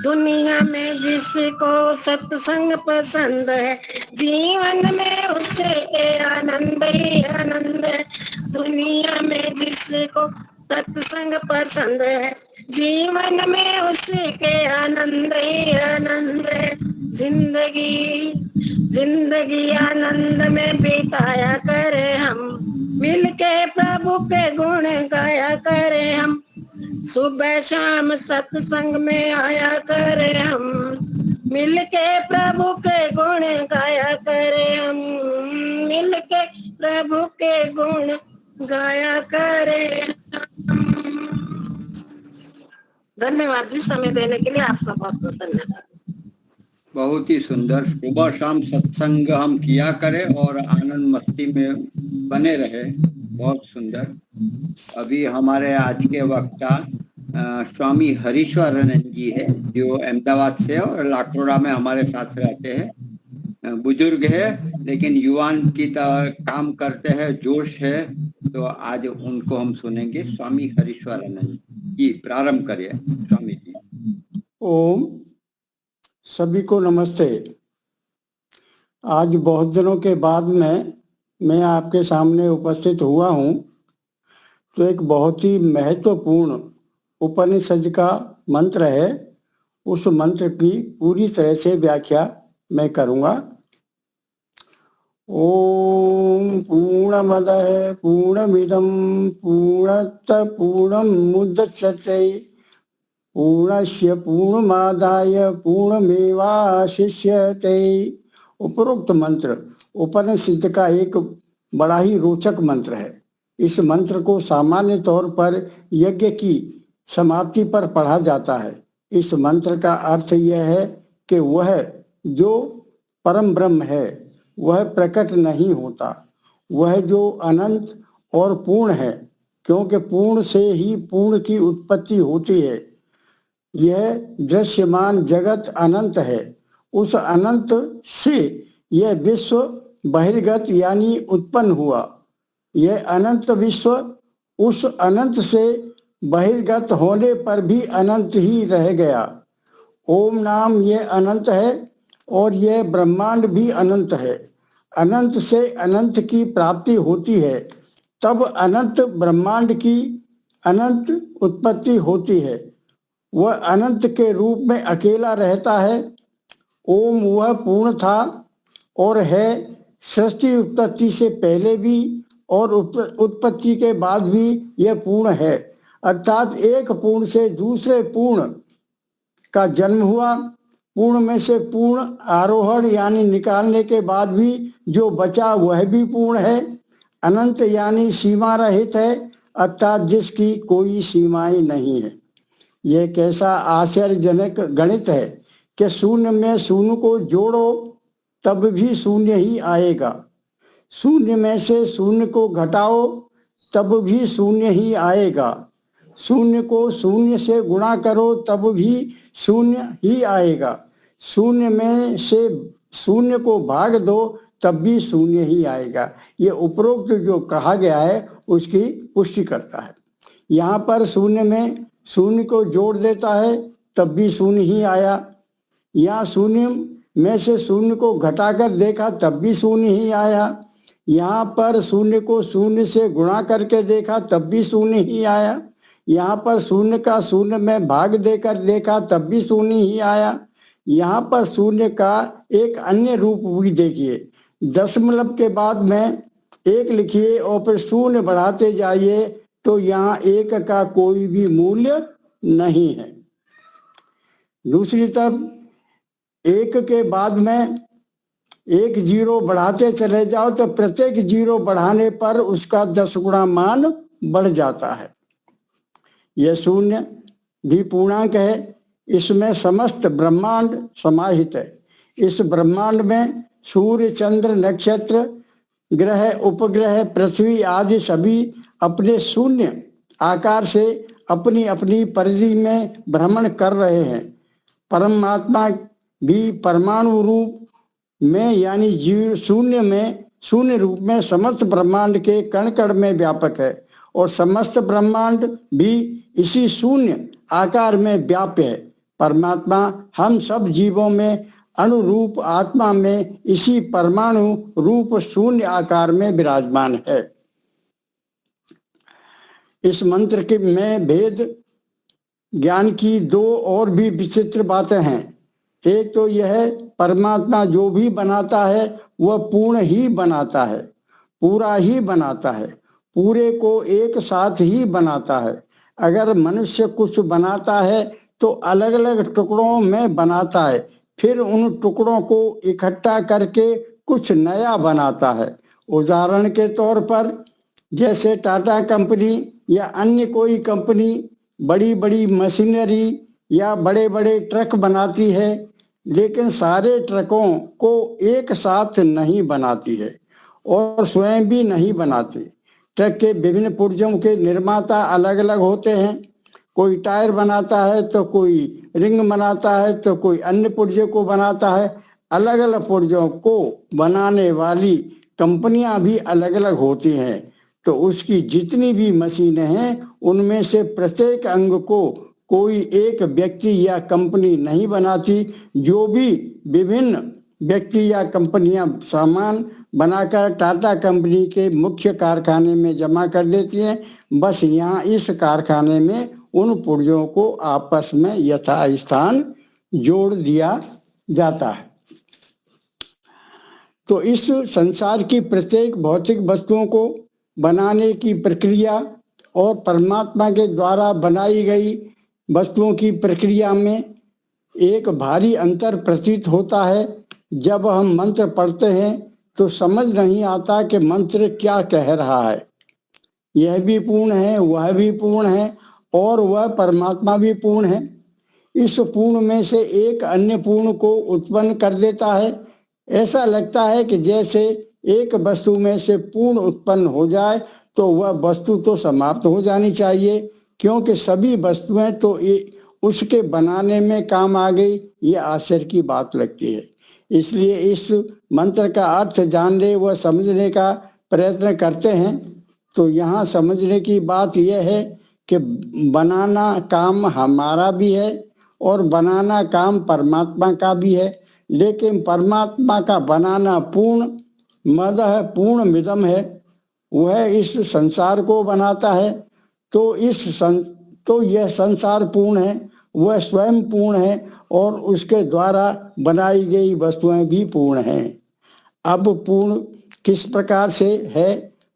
दुनिया में जिसको सत्संग पसंद है, जीवन में उससे आनंद ही आनंद है। दुनिया में जिसको सत्संग पसंद है, जीवन में उसके आनंद ही आनंद है। जिंदगी आनंद में बिताया करे हम, मिलके प्रभु के गुण गाया करे हम। सुबह शाम सत्संग में आया करे हम, मिलके प्रभु के गुण गाया करे हम, मिलके प्रभु के गुण गाया करे हम। धन्यवाद जी, समय देने के लिए आपका बहुत बहुत धन्यवाद। बहुत ही सुंदर। सुबह शाम सत्संग हम किया करें और आनंद मस्ती में बने रहे। बहुत सुंदर। अभी हमारे आज के वक्ता स्वामी हरीश्वरानंद जी है, जो अहमदाबाद से और लाखोड़ा में हमारे साथ रहते हैं। बुजुर्ग है लेकिन युवान की तरह काम करते हैं, जोश है। तो आज उनको हम सुनेंगे। स्वामी हरीश्वरानंद जी प्रारंभ करिए। स्वामी जी। ओम, सभी को नमस्ते। आज बहुत दिनों के बाद में मैं आपके सामने उपस्थित हुआ हूँ। तो एक बहुत ही महत्वपूर्ण उपनिषद का मंत्र है, उस मंत्र की पूरी तरह से व्याख्या मैं करूँगा। ओम पूर्णमदः पूर्णमिदं पूर्णस्य पूर्णमुदच्यते पूर्णस्य पूर्णमादाय पूर्णमेवावशिष्यते। उपरोक्त मंत्र उपनिषद का एक बड़ा ही रोचक मंत्र है। इस मंत्र को सामान्य तौर पर यज्ञ की समाप्ति पर पढ़ा जाता है। इस मंत्र का अर्थ यह है कि वह जो परम ब्रह्म है वह प्रकट नहीं होता, वह जो अनंत और पूर्ण है, क्योंकि पूर्ण से ही पूर्ण की उत्पत्ति होती है। यह दृश्यमान जगत अनंत है, उस अनंत से यह विश्व बहिर्गत यानी उत्पन्न हुआ। यह अनंत विश्व उस अनंत से बहिर्गत होने पर भी अनंत ही रह गया। ओम नाम यह अनंत है और यह ब्रह्मांड भी अनंत है। अनंत से अनंत की प्राप्ति होती है, तब अनंत ब्रह्मांड की अनंत उत्पत्ति होती है। वह अनंत के रूप में अकेला रहता है। ओम वह पूर्ण था और है, सृष्टि उत्पत्ति से पहले भी और उत्पत्ति के बाद भी यह पूर्ण है। अर्थात एक पूर्ण से दूसरे पूर्ण का जन्म हुआ। पूर्ण में से पूर्ण आरोहण यानी निकालने के बाद भी जो बचा वह भी पूर्ण है। अनंत यानी सीमा रहित है, अर्थात जिसकी कोई सीमाएं नहीं है। यह कैसा आश्चर्यजनक गणित है कि शून्य में शून्य को जोड़ो तब भी शून्य ही आएगा, शून्य में से शून्य को घटाओ तब भी शून्य ही आएगा, शून्य को शून्य से गुणा करो तब भी शून्य ही आएगा, शून्य में से शून्य को भाग दो तब भी शून्य ही आएगा। ये उपरोक्त जो कहा गया है उसकी पुष्टि करता है। यहाँ पर शून्य में शून्य को जोड़ देता है तब भी शून्य ही आया, यहाँ शून्य में से शून्य को घटाकर देखा तब भी शून्य ही आया, यहाँ पर शून्य को शून्य से गुणा करके देखा तब भी शून्य ही आया, यहाँ पर शून्य का शून्य में भाग देकर देखा तब भी शून्य ही आया। यहाँ पर शून्य का एक अन्य रूप भी देखिए, दशमलव के बाद में 1 लिखिए और फिर शून्य बढ़ाते जाइए तो यहाँ 1 का कोई भी मूल्य नहीं है। दूसरी तरफ 1 के बाद में 1 जीरो बढ़ाते चले जाओ तो प्रत्येक जीरो बढ़ाने पर उसका 10 गुना मान बढ़ जाता है। यह शून्य भी पूर्णांक है, इसमें समस्त ब्रह्मांड समाहित है। इस ब्रह्मांड में सूर्य, चंद्र, नक्षत्र, ग्रह, उपग्रह, पृथ्वी आदि सभी अपने शून्य आकार से अपनी अपनी परिधि में भ्रमण कर रहे हैं। परमात्मा भी परमाणु रूप में यानी जीव शून्य में शून्य रूप में समस्त ब्रह्मांड के कण कण में व्यापक है और समस्त ब्रह्मांड भी इसी शून्य आकार में व्याप्य है। परमात्मा हम सब जीवों में अनुरूप आत्मा में इसी परमाणु रूप शून्य आकार में विराजमान है। इस मंत्र के में भेद ज्ञान की 2 और भी विचित्र बातें हैं। एक तो यह परमात्मा जो भी बनाता है वह पूर्ण ही बनाता है, पूरा ही बनाता है, पूरे को एक साथ ही बनाता है। अगर मनुष्य कुछ बनाता है तो अलग अलग टुकड़ों में बनाता है, फिर उन टुकड़ों को इकट्ठा करके कुछ नया बनाता है। उदाहरण के तौर पर जैसे टाटा कंपनी या अन्य कोई कंपनी बड़ी बड़ी मशीनरी या बड़े बड़े ट्रक बनाती है, लेकिन सारे ट्रकों को एक साथ नहीं बनाती है और स्वयं भी नहीं बनाती। ट्रक के विभिन्न पुर्जों के निर्माता अलग अलग होते हैं, कोई टायर बनाता है तो कोई रिंग बनाता है तो कोई अन्य पुर्जे को बनाता है। अलग अलग पुर्जों को बनाने वाली कंपनियां भी अलग अलग होती हैं, तो उसकी जितनी भी मशीनें हैं उनमें से प्रत्येक अंग को कोई एक व्यक्ति या कंपनी नहीं बनाती। जो भी विभिन्न व्यक्ति या कंपनियां सामान बनाकर टाटा कंपनी के मुख्य कारखाने में जमा कर देती हैं, बस यहाँ इस कारखाने में उन पुर्जों को आपस में यथास्थान जोड़ दिया जाता है। तो इस संसार की प्रत्येक भौतिक वस्तुओं को बनाने की प्रक्रिया और परमात्मा के द्वारा बनाई गई वस्तुओं की प्रक्रिया में एक भारी अंतर प्रतीत होता है। जब हम मंत्र पढ़ते हैं तो समझ नहीं आता कि मंत्र क्या कह रहा है। यह भी पूर्ण है, वह भी पूर्ण है और वह परमात्मा भी पूर्ण है। इस पूर्ण में से एक अन्य पूर्ण को उत्पन्न कर देता है। ऐसा लगता है कि जैसे एक वस्तु में से पूर्ण उत्पन्न हो जाए तो वह वस्तु तो समाप्त हो जानी चाहिए, क्योंकि सभी वस्तुएं तो उसके बनाने में काम आ गई। ये आश्चर्य की बात लगती है। इसलिए इस मंत्र का अर्थ जानने व समझने का प्रयत्न करते हैं तो यहाँ समझने की बात यह है कि बनाना काम हमारा भी है और बनाना काम परमात्मा का भी है, लेकिन परमात्मा का बनाना पूर्ण मदः पूर्ण मिदम है। वह इस संसार को बनाता है तो यह संसार पूर्ण है, वह स्वयं पूर्ण है और उसके द्वारा बनाई गई वस्तुएं भी पूर्ण हैं। अब पूर्ण किस प्रकार से है?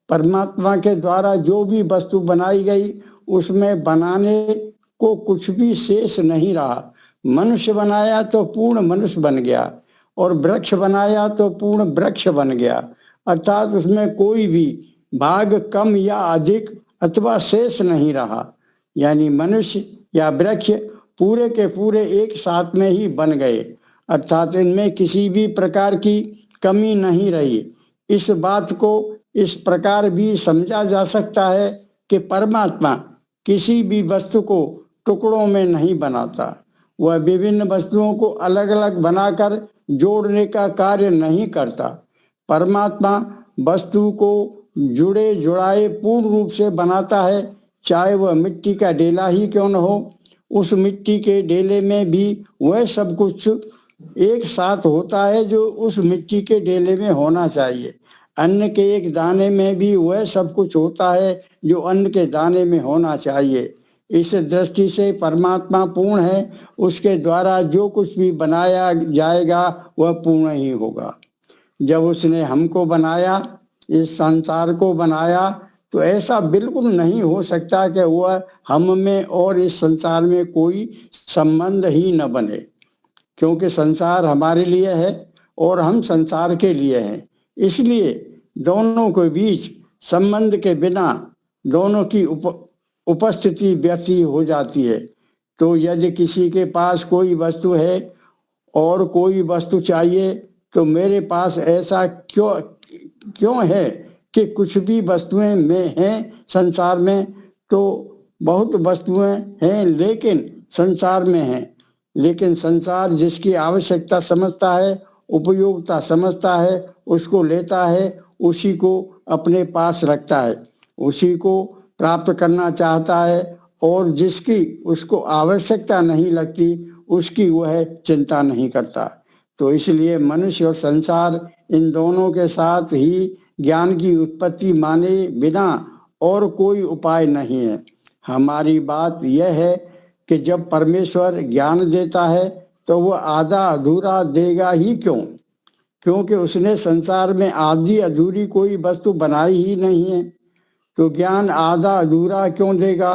परमात्मा के द्वारा जो भी वस्तु बनाई गई उसमें बनाने को कुछ भी शेष नहीं रहा। मनुष्य बनाया तो पूर्ण मनुष्य बन गया, और वृक्ष बनाया तो पूर्ण वृक्ष बन गया, अर्थात उसमें कोई भी भाग कम या अधिक अथवा शेष नहीं रहा। यानी मनुष्य या वृक्ष पूरे के पूरे एक साथ में ही बन गए, अर्थात इनमें किसी भी प्रकार की कमी नहीं रही। इस बात को इस प्रकार भी समझा जा सकता है कि परमात्मा किसी भी वस्तु को टुकड़ों में नहीं बनाता। वह विभिन्न वस्तुओं को अलग अलग बनाकर जोड़ने का कार्य नहीं करता। परमात्मा वस्तु को जुड़े जुड़ाए पूर्ण रूप से बनाता है, चाहे वह मिट्टी का डेला ही क्यों न हो। उस मिट्टी के डेले में भी वह सब कुछ एक साथ होता है जो उस मिट्टी के डेले में होना चाहिए। अन्न के एक दाने में भी वह सब कुछ होता है जो अन्न के दाने में होना चाहिए। इस दृष्टि से परमात्मा पूर्ण है, उसके द्वारा जो कुछ भी बनाया जाएगा वह पूर्ण ही होगा। जब उसने हमको बनाया, इस संसार को बनाया, तो ऐसा बिल्कुल नहीं हो सकता कि वह हम में और इस संसार में कोई संबंध ही न बने, क्योंकि संसार हमारे लिए है और हम संसार के लिए हैं। इसलिए दोनों के बीच संबंध के बिना दोनों की उपस्थिति व्यर्थ हो जाती है। तो यदि किसी के पास कोई वस्तु है और कोई वस्तु चाहिए, तो मेरे पास ऐसा क्यों है कि कुछ भी वस्तुएं में हैं संसार में, तो बहुत वस्तुएं हैं लेकिन संसार में हैं, लेकिन संसार जिसकी आवश्यकता समझता है, उपयोगिता समझता है, उसको लेता है, उसी को अपने पास रखता है, उसी को प्राप्त करना चाहता है, और जिसकी उसको आवश्यकता नहीं लगती उसकी वह चिंता नहीं करता। तो इसलिए मनुष्य और संसार, इन दोनों के साथ ही ज्ञान की उत्पत्ति माने बिना और कोई उपाय नहीं है। हमारी बात यह है कि जब परमेश्वर ज्ञान देता है तो वह आधा अधूरा देगा ही क्यों, क्योंकि उसने संसार में आधी अधूरी कोई वस्तु बनाई ही नहीं है। तो ज्ञान आधा अधूरा क्यों देगा?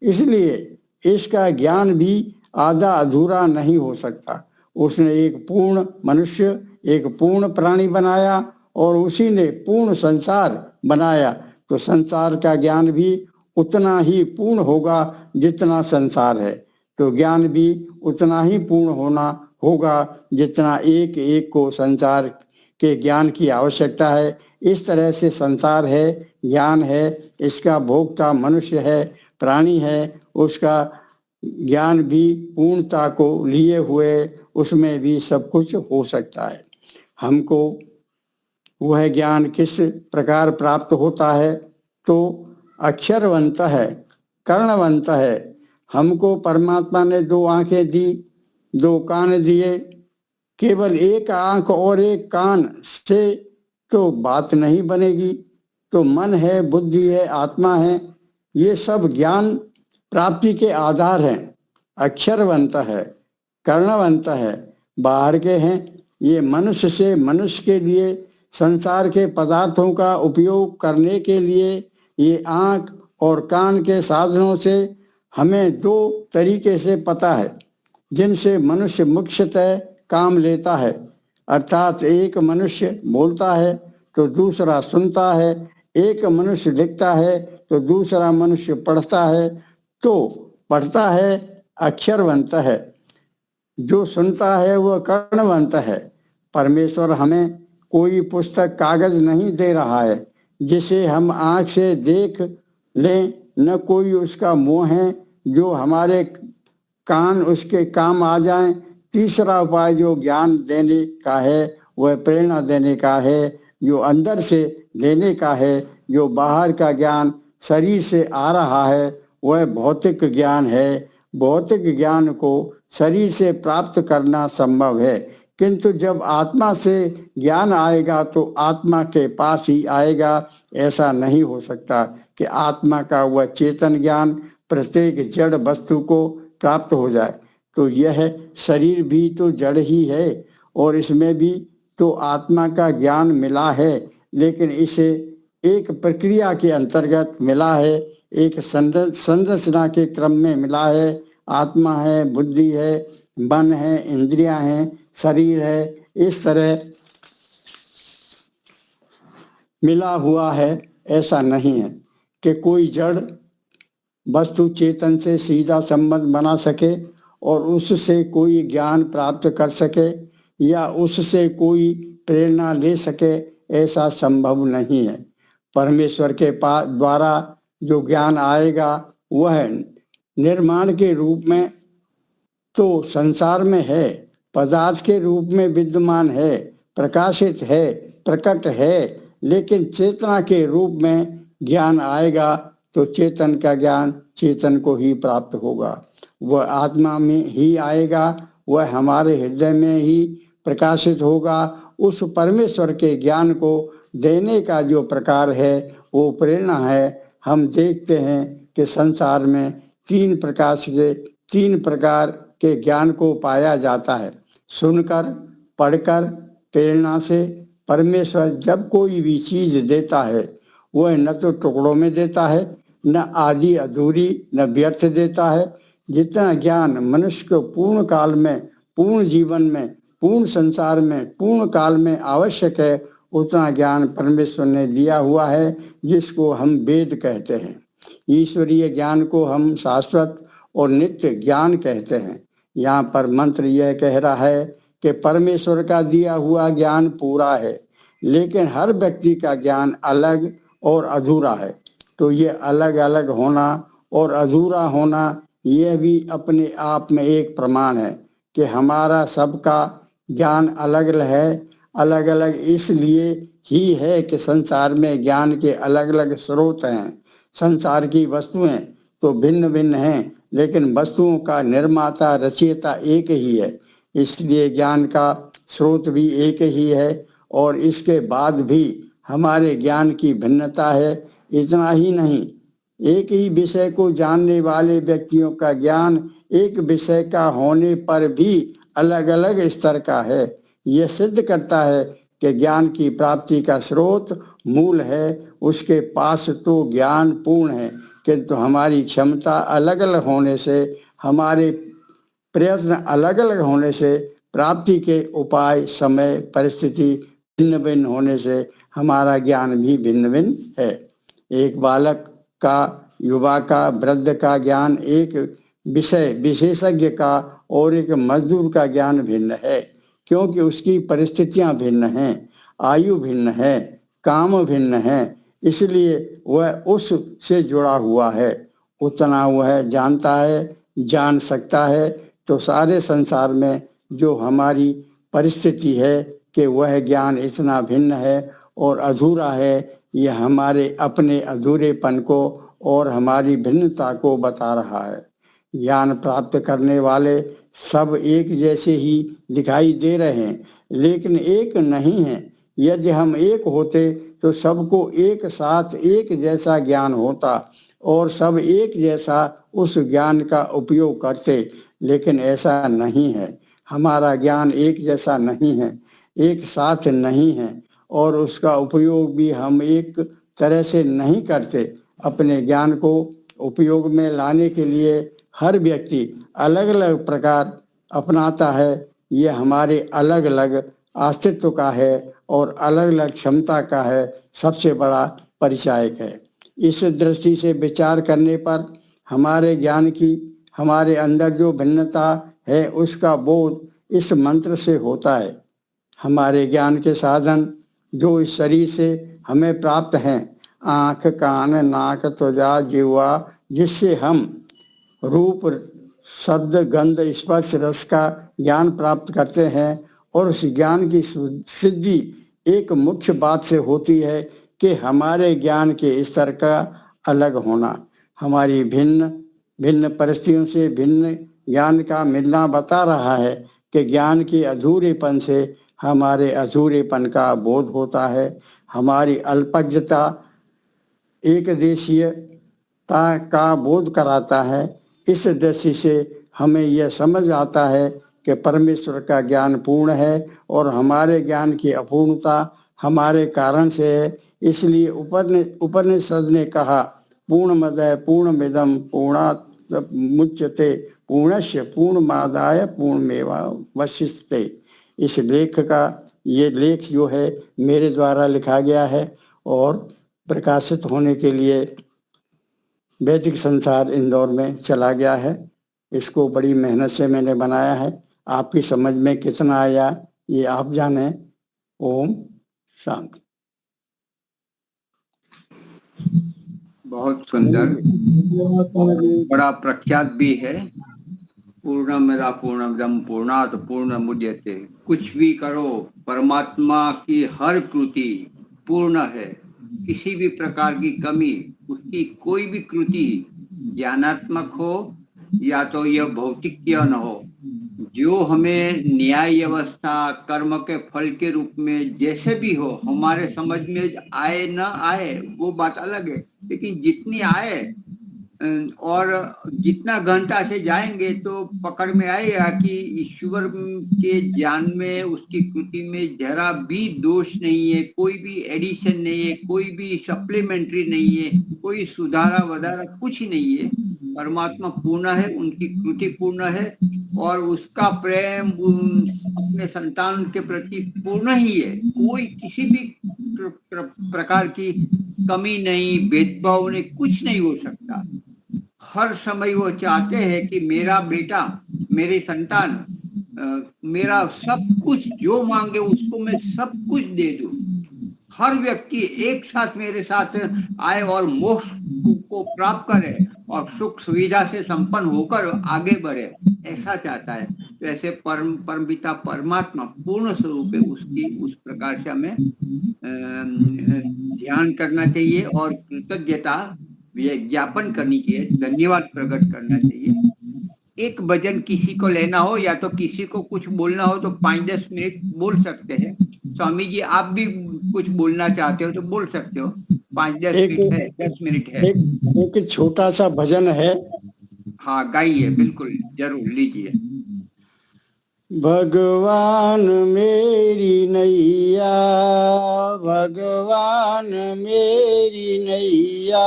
इसलिए इसका ज्ञान भी आधा अधूरा नहीं हो सकता। उसने एक पूर्ण मनुष्य, एक पूर्ण प्राणी बनाया और उसी ने पूर्ण संसार बनाया, तो संसार का ज्ञान भी उतना ही पूर्ण होगा जितना संसार है। तो ज्ञान भी उतना ही पूर्ण होना होगा जितना एक एक को संसार के ज्ञान की आवश्यकता है। इस तरह से संसार है, ज्ञान है, इसका भोक्ता मनुष्य है, प्राणी है, उसका ज्ञान भी पूर्णता को लिए हुए उसमें भी सब कुछ हो सकता है। हमको वह ज्ञान किस प्रकार प्राप्त होता है? तो अक्षरवंत है, कर्णवंत है। हमको परमात्मा ने 2 आंखें दी, 2 कान दिए। केवल एक आंख और एक कान से तो बात नहीं बनेगी। तो मन है, बुद्धि है, आत्मा है, ये सब ज्ञान प्राप्ति के आधार हैं। अक्षरवंत है, कर्णवंत है, बाहर के हैं। ये मनुष्य से मनुष्य के लिए संसार के पदार्थों का उपयोग करने के लिए ये आँख और कान के साधनों से हमें 2 तरीके से पता है जिनसे मनुष्य मुख्यतः काम लेता है। अर्थात एक मनुष्य बोलता है तो दूसरा सुनता है, एक मनुष्य लिखता है तो दूसरा मनुष्य पढ़ता है। तो पढ़ता है अक्षरवंत है, जो सुनता है वह कर्णवंत है। परमेश्वर हमें कोई पुस्तक कागज नहीं दे रहा है जिसे हम आँख से देख लें, न कोई उसका मुंह है जो हमारे कान उसके काम आ जाएं। तीसरा उपाय जो ज्ञान देने का है वह प्रेरणा देने का है, जो अंदर से देने का है। जो बाहर का ज्ञान शरीर से आ रहा है वह भौतिक ज्ञान है। भौतिक ज्ञान को शरीर से प्राप्त करना संभव है, किंतु जब आत्मा से ज्ञान आएगा तो आत्मा के पास ही आएगा। ऐसा नहीं हो सकता कि आत्मा का वह चेतन ज्ञान प्रत्येक जड़ वस्तु को प्राप्त हो जाए। तो यह शरीर भी तो जड़ ही है और इसमें भी तो आत्मा का ज्ञान मिला है, लेकिन इसे एक प्रक्रिया के अंतर्गत मिला है, एक संरचना के क्रम में मिला है। आत्मा है, बुद्धि है, मन है, इंद्रियां हैं, शरीर है, इस तरह मिला हुआ है, ऐसा नहीं है कि कोई जड़ वस्तु चेतन से सीधा संबंध बना सके और उससे कोई ज्ञान प्राप्त कर सके या उससे कोई प्रेरणा ले सके, ऐसा संभव नहीं है। परमेश्वर के पास द्वारा जो ज्ञान आएगा वह निर्माण के रूप में तो संसार में है, पदार्थ के रूप में विद्यमान है, प्रकाशित है, प्रकट है, लेकिन चेतना के रूप में ज्ञान आएगा तो चेतन का ज्ञान चेतन को ही प्राप्त होगा। वह आत्मा में ही आएगा, वह हमारे हृदय में ही प्रकाशित होगा। उस परमेश्वर के ज्ञान को देने का जो प्रकार है वो प्रेरणा है। हम देखते हैं कि संसार में तीन प्रकार के ज्ञान को पाया जाता है। सुनकर, पढ़कर, प्रेरणा से। परमेश्वर जब कोई भी चीज देता है वह न तो टुकड़ों में देता है, न आधी अधूरी, न व्यर्थ देता है। जितना ज्ञान मनुष्य को पूर्ण काल में, पूर्ण जीवन में, पूर्ण संसार में, पूर्ण काल में आवश्यक है, उतना ज्ञान परमेश्वर ने दिया हुआ है, जिसको हम वेद कहते हैं। ईश्वरीय ज्ञान को हम शाश्वत और नित्य ज्ञान कहते हैं। यहाँ पर मंत्र यह कह रहा है कि परमेश्वर का दिया हुआ ज्ञान पूरा है, लेकिन हर व्यक्ति का ज्ञान अलग और अधूरा है। तो ये अलग अलग होना और अधूरा होना यह भी अपने आप में एक प्रमाण है कि हमारा सबका ज्ञान अलग है। अलग अलग इसलिए ही है कि संसार में ज्ञान के अलग अलग स्रोत हैं। संसार की वस्तुएं तो भिन्न भिन्न हैं, लेकिन वस्तुओं का निर्माता, रचयिता एक ही है। इसलिए ज्ञान का स्रोत भी एक ही है और इसके बाद भी हमारे ज्ञान की भिन्नता है। इतना ही नहीं, एक ही विषय को जानने वाले व्यक्तियों का ज्ञान एक विषय का होने पर भी अलग अलग स्तर का है। यह सिद्ध करता है कि ज्ञान की प्राप्ति का स्रोत मूल है, उसके पास तो ज्ञान पूर्ण है, किंतु हमारी क्षमता अलग अलग होने से, हमारे प्रयत्न अलग अलग होने से, प्राप्ति के उपाय, समय, परिस्थिति भिन्न भिन्न होने से हमारा ज्ञान भी भिन्न भिन्न है। एक बालक का, युवा का, वृद्ध का ज्ञान एक विषय विशेषज्ञ का और एक मजदूर का ज्ञान भिन्न है, क्योंकि उसकी परिस्थितियां भिन्न हैं, आयु भिन्न है, काम भिन्न है, इसलिए वह उससे जुड़ा हुआ है। उतना वह जानता है, जान सकता है। तो सारे संसार में जो हमारी परिस्थिति है कि वह ज्ञान इतना भिन्न है और अधूरा है, यह हमारे अपने अधूरेपन को और हमारी भिन्नता को बता रहा है। ज्ञान प्राप्त करने वाले सब एक जैसे ही दिखाई दे रहे हैं, लेकिन एक नहीं है। यदि हम एक होते तो सबको एक साथ एक जैसा ज्ञान होता और सब एक जैसा उस ज्ञान का उपयोग करते, लेकिन ऐसा नहीं है। हमारा ज्ञान एक जैसा नहीं है, एक साथ नहीं है और उसका उपयोग भी हम एक तरह से नहीं करते। अपने ज्ञान को उपयोग में लाने के लिए हर व्यक्ति अलग अलग प्रकार अपनाता है। यह हमारे अलग अलग अस्तित्व का है और अलग अलग क्षमता का है, सबसे बड़ा परिचायक है। इस दृष्टि से विचार करने पर हमारे ज्ञान की, हमारे अंदर जो भिन्नता है उसका बोध इस मंत्र से होता है। हमारे ज्ञान के साधन जो इस शरीर से हमें प्राप्त हैं, आँख, कान, नाक, त्वचा, जिह्वा, जिससे हम रूप, शब्द, गंध, स्पर्श, रस का ज्ञान प्राप्त करते हैं, और उस ज्ञान की सिद्धि एक मुख्य बात से होती है कि हमारे ज्ञान के स्तर का अलग होना। हमारी भिन्न भिन्न परिस्थितियों से भिन्न ज्ञान का मिलना बता रहा है कि ज्ञान के अधूरेपन से हमारे अधूरेपन का बोध होता है। हमारी अल्पज्ञता एक देशीयता का बोध कराता है। इस दृष्टि से हमें यह समझ आता है कि परमेश्वर का ज्ञान पूर्ण है और हमारे ज्ञान की अपूर्णता हमारे कारण से है। इसलिए उपनिषद ने कहा, पूर्णमदः पूर्णमिदं पूर्णात् मुच्यते पूर्णस्य पूर्णमादाय पूर्णमेवावशिष्यते। इस लेख का ये लेख जो है मेरे द्वारा लिखा गया है और प्रकाशित होने के लिए वैदिक संसार इंदौर में चला गया है। इसको बड़ी मेहनत से मैंने बनाया है। आपकी समझ में कितना आया ये आप जाने। ओम शांति। बहुत सुंदर, बड़ा प्रख्यात भी है। पूर्णमेवा पूर्णमिदं पूर्णात् पूर्णमुदच्यते। कुछ भी करो, परमात्मा की हर कृति पूर्ण है। किसी भी प्रकार की कमी, उसकी कोई भी कृति ज्ञानात्मक हो या तो यह भौतिक न हो, जो हमें न्याय व्यवस्था कर्म के फल के रूप में जैसे भी हो हमारे समझ में आए न आए वो बात अलग है, लेकिन जितनी आए और जितना गहनता से जाएंगे तो पकड़ में आएगा कि ईश्वर के ज्ञान में, उसकी कृति में जरा भी दोष नहीं है, कोई भी एडिशन नहीं है, कोई भी सप्लीमेंट्री नहीं है, कोई सुधारा वधारा कुछ नहीं है। परमात्मा पूर्ण है, उनकी कृति पूर्ण है और उसका प्रेम अपने संतान के प्रति पूर्ण ही है। कोई किसी भी प्रकार की कमी नहीं, भेदभाव नहीं, कुछ नहीं हो सकता। हर समय वो चाहते हैं कि मेरा बेटा, मेरी संतान मेरा सब कुछ जो मांगे उसको मैं सब कुछ दे दूं। हर व्यक्ति एक साथ मेरे साथ आए और मोक्ष को प्राप्त करे और सुख सुविधा से संपन्न होकर आगे बढ़े, ऐसा चाहता है। तो ऐसे परम पिता परमात्मा पूर्ण स्वरूप है, उसकी उस प्रकार से हमें ध्यान करना चाहिए और कृतज्ञता ज्ञापन करनी चाहिए, धन्यवाद प्रकट करना चाहिए। एक भजन किसी को लेना हो या तो किसी को कुछ बोलना हो तो 5-10 मिनट बोल सकते हैं। स्वामी जी आप भी कुछ बोलना चाहते हो तो बोल सकते हो। 5-10 मिनट है, 10 मिनट है। एक छोटा सा भजन है। हाँ गाइए, बिल्कुल जरूर लीजिए। भगवान मेरी नैया, भगवान मेरी नैया,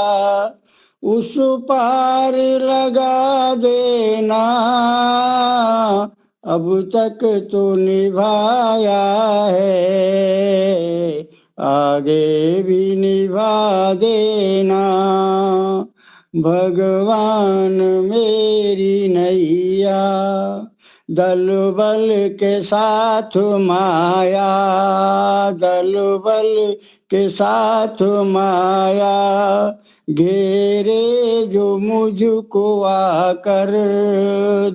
उस पार लगा देना। अब तक तो निभाया है, आगे भी निभा देना। भगवान मेरी नैया, दल बल के साथ माया, दल बल के साथ माया, घेरे जो मुझको आकर,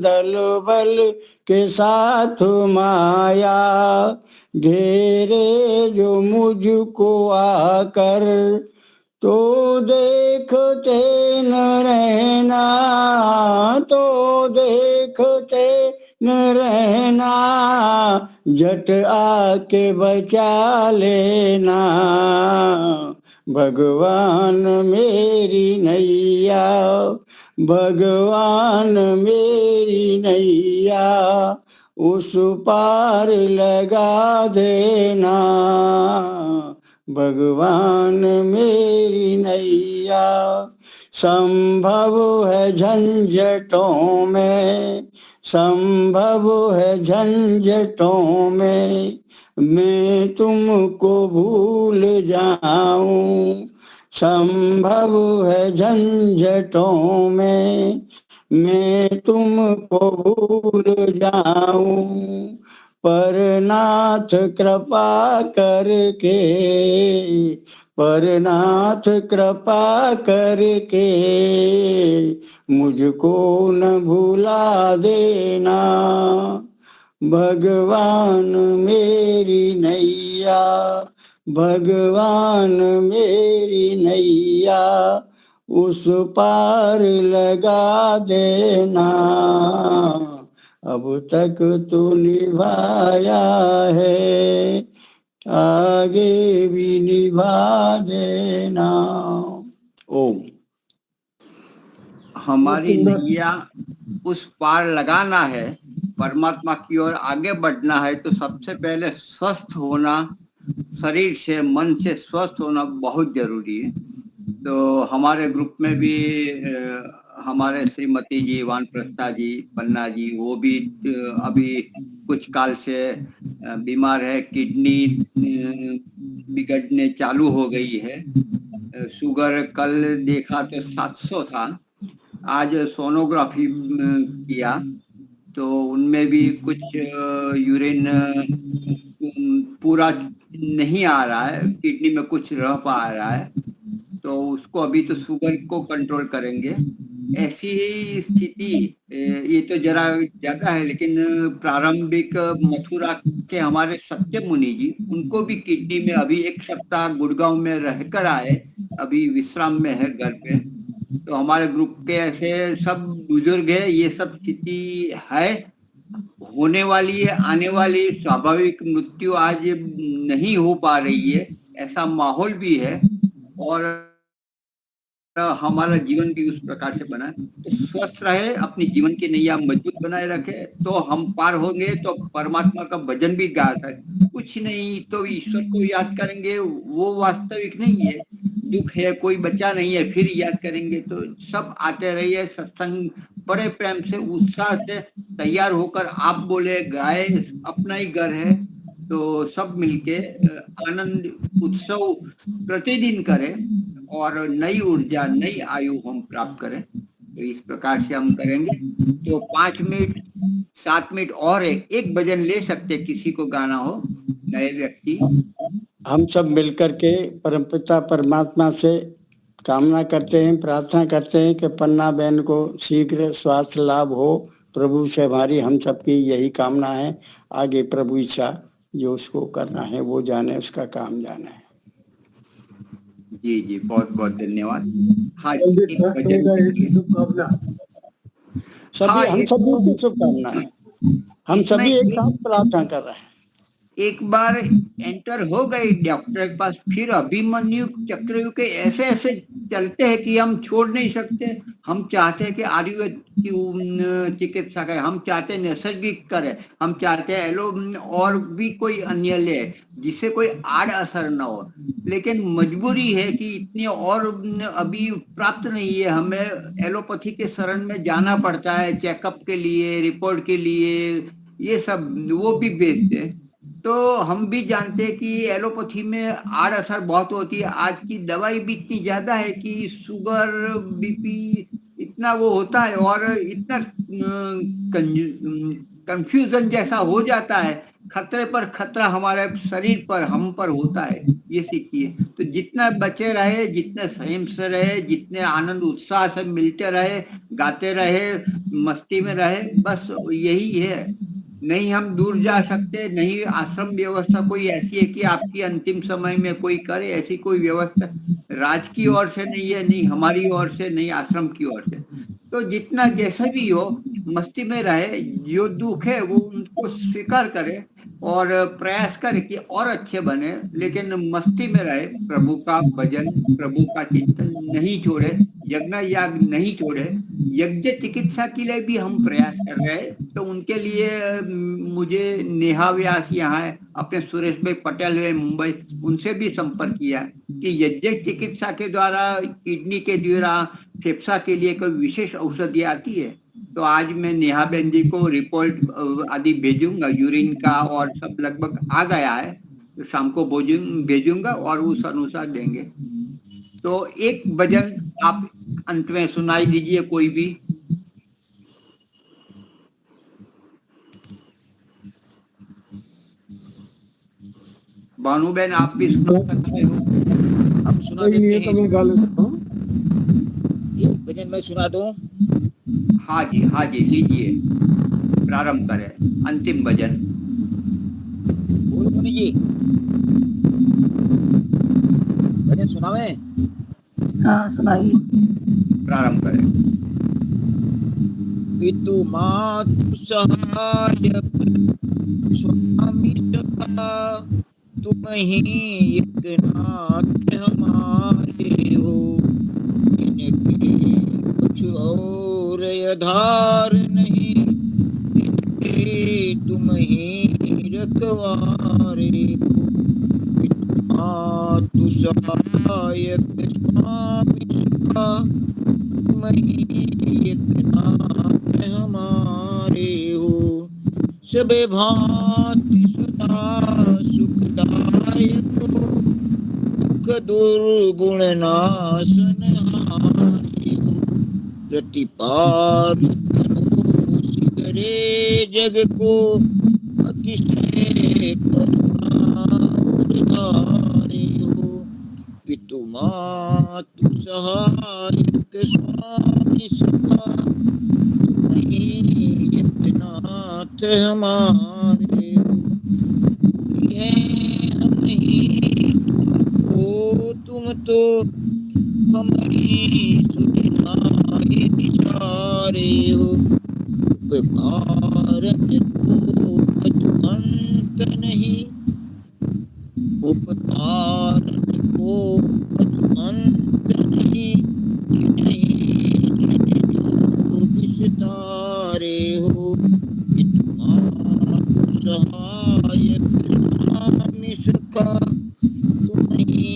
दल बल के साथ माया, घेरे जो मुझको आकर, तो देखते न रहना, तो देखते न रहना, झट आके बचा लेना। भगवान मेरी नैया, भगवान मेरी नैया, उस पार लगा देना। भगवान मेरी नैया, संभव है झंझटों में, संभव है झंझटों में, मैं तुमको भूल जाऊं। संभव है झंझटों में, मैं तुमको भूल जाऊं। पर नाथ कृपा करके, पर नाथ कृपा करके, मुझको न भुला देना। भगवान मेरी नैया, भगवान मेरी नैया, उस पार लगा देना। अब तक तो निभाया है, आगे भी निभा देना। ओम। हमारी नैया उस पार लगाना है, परमात्मा की ओर आगे बढ़ना है, तो सबसे पहले स्वस्थ होना, शरीर से मन से स्वस्थ होना बहुत जरूरी है। तो हमारे ग्रुप में भी हमारे श्रीमती जी, वानप्रस्था जी, पन्ना जी, वो भी अभी कुछ काल से बीमार है। किडनी बिगड़ने चालू हो गई है। शुगर कल देखा तो 700 था। आज सोनोग्राफी किया तो उनमें भी कुछ यूरिन पूरा नहीं आ रहा है, किडनी में कुछ रह पा रहा है, तो उसको अभी तो शुगर को कंट्रोल करेंगे। ऐसी ही स्थिति, ये तो जरा ज्यादा है, लेकिन प्रारंभिक मथुरा के हमारे सत्य मुनि जी, उनको भी किडनी में अभी 1 सप्ताह गुड़गांव में रहकर आए, अभी विश्राम में है घर पे। तो हमारे ग्रुप के ऐसे सब बुजुर्ग है, ये सब स्थिति है, होने वाली है, आने वाली स्वाभाविक मृत्यु आज नहीं हो पा रही है, ऐसा माहौल भी है। और हमारा जीवन भी उस प्रकार से बना है। तो स्वस्थ रहे, अपनी जीवन की नैया मजबूत बनाए रखे, तो हम पार होंगे। तो परमात्मा का भजन भी गा सकते, कुछ नहीं तो ईश्वर को याद करेंगे, वो वास्तविक नहीं है। दुख है, कोई बच्चा नहीं है, फिर याद करेंगे। तो सब आते रहिए सत्संग, बड़े प्रेम से उत्साह से तैयार होकर आप बोले गाए, अपना ही घर है, तो सब मिलके आनंद उत्सव प्रतिदिन करें और नई ऊर्जा, नई आयु हम प्राप्त करें। तो इस प्रकार से हम करेंगे। तो 5 मिनट 7 मिनट और एक भजन ले सकते, किसी को गाना हो, नए व्यक्ति। हम सब मिलकर के परमपिता परमात्मा से कामना करते हैं, प्रार्थना करते हैं कि पन्ना बहन को शीघ्र स्वास्थ्य लाभ हो। प्रभु से हमारी हम सबकी यही कामना है। आगे प्रभु इच्छा, जो उसको करना है वो जाने, उसका काम जाना है। जी जी, बहुत बहुत धन्यवाद। हाँ, एक भजन सभी हम सभी की शुभकामना है। हम सभी एक साथ प्रार्थना कर रहे हैं। एक बार एंटर हो गए डॉक्टर के पास, फिर अभिमन्यु चक्रव्यूह के ऐसे ऐसे चलते हैं कि हम छोड़ नहीं सकते। हम चाहते हैं कि आयुर्वेद की चिकित्सा करें, हम चाहते हैं नैसर्गिक करें, हम चाहते हैं एलो और भी कोई अन्य ले जिससे कोई आड़ असर न हो, लेकिन मजबूरी है कि इतनी और अभी प्राप्त नहीं है। हमें एलोपैथी के शरण में जाना पड़ता है, चेकअप के लिए, रिपोर्ट के लिए, ये सब वो भी भेजते हैं। तो हम भी जानते हैं कि एलोपैथी में आड़ असर बहुत होती है। आज की दवाई भी इतनी ज्यादा है कि शुगर, बीपी इतना वो होता है और इतना कंफ्यूजन जैसा हो जाता है, खतरे पर खतरा हमारे शरीर पर, हम पर होता है। ये सीखिए, तो जितना बचे रहे, जितने संयम से रहे, जितने आनंद उत्साह से मिलते रहे, गाते रहे, मस्ती में रहे, बस यही है। नहीं हम दूर जा सकते, नहीं आश्रम व्यवस्था कोई ऐसी है कि आपकी अंतिम समय में कोई करे, ऐसी कोई व्यवस्था राज की ओर से नहीं है, नहीं हमारी ओर से, नहीं आश्रम की ओर से। तो जितना जैसा भी हो, मस्ती में रहे, जो दुख है वो उनको स्वीकार करे और प्रयास करे कि और अच्छे बने, लेकिन मस्ती में रहे। प्रभु का भजन, प्रभु का चिंतन नहीं छोड़े, यज्ञ याग नहीं छोड़े। यज्ञ चिकित्सा के लिए भी हम प्रयास कर रहे हैं। तो उनके लिए मुझे नेहा व्यास यहाँ है, अपने सुरेश भाई पटेल है मुंबई, उनसे भी संपर्क किया कि यज्ञ चिकित्सा के द्वारा किडनी के द्वारा फेफसा के लिए कोई विशेष औषधि आती है। तो आज मैं नेहा बहन जी को रिपोर्ट आदि भेजूंगा, यूरिन का और सब लगभग आ गया है, तो शाम को भेजूंगा और उस अनुसार देंगे। तो एक भजन आप अंत में सुनाई दीजिए कोई भी। भानु बहन आप भी सुना सकते हो। हम सुना देते हैं। मैं गा लेता हूँ। एक भजन मैं सुना दूं। हाँ जी लीजिए, प्रारंभ करें अंतिम भजन। बोलो मुनि जी, भजन सुनावे। हाँ सुनाइए। प्रारंभ करें। पितु मातु सहायक स्वामी सखा, तुम ही एकनाथ हमारे हो। इनके कुछ और आधार नहीं, इनके तुम ही रखवारे हो। पितु मातु सहायक स्वामी सखा, तुम तुम ही एकनाथ हमारे हो। सब भांति सदा सुखदायक हो, दुख दुर्गुण नाशन हारे हो। प्रतिपाल करो सिगरे जग को, अतिशय करुणा उदारे हो। पितु मातु सहायक स्वामी सखा, तुम ही एकनाथ हमारे हो। हम ही तुमको, तुम तो हमारी सुधारे निसारे हो। उपकार को कछु अंत नहीं, उपकार को कछु अंत नहीं, नहीं जो विस्तारे हो। सहायक स्वामी सखा, तुम ही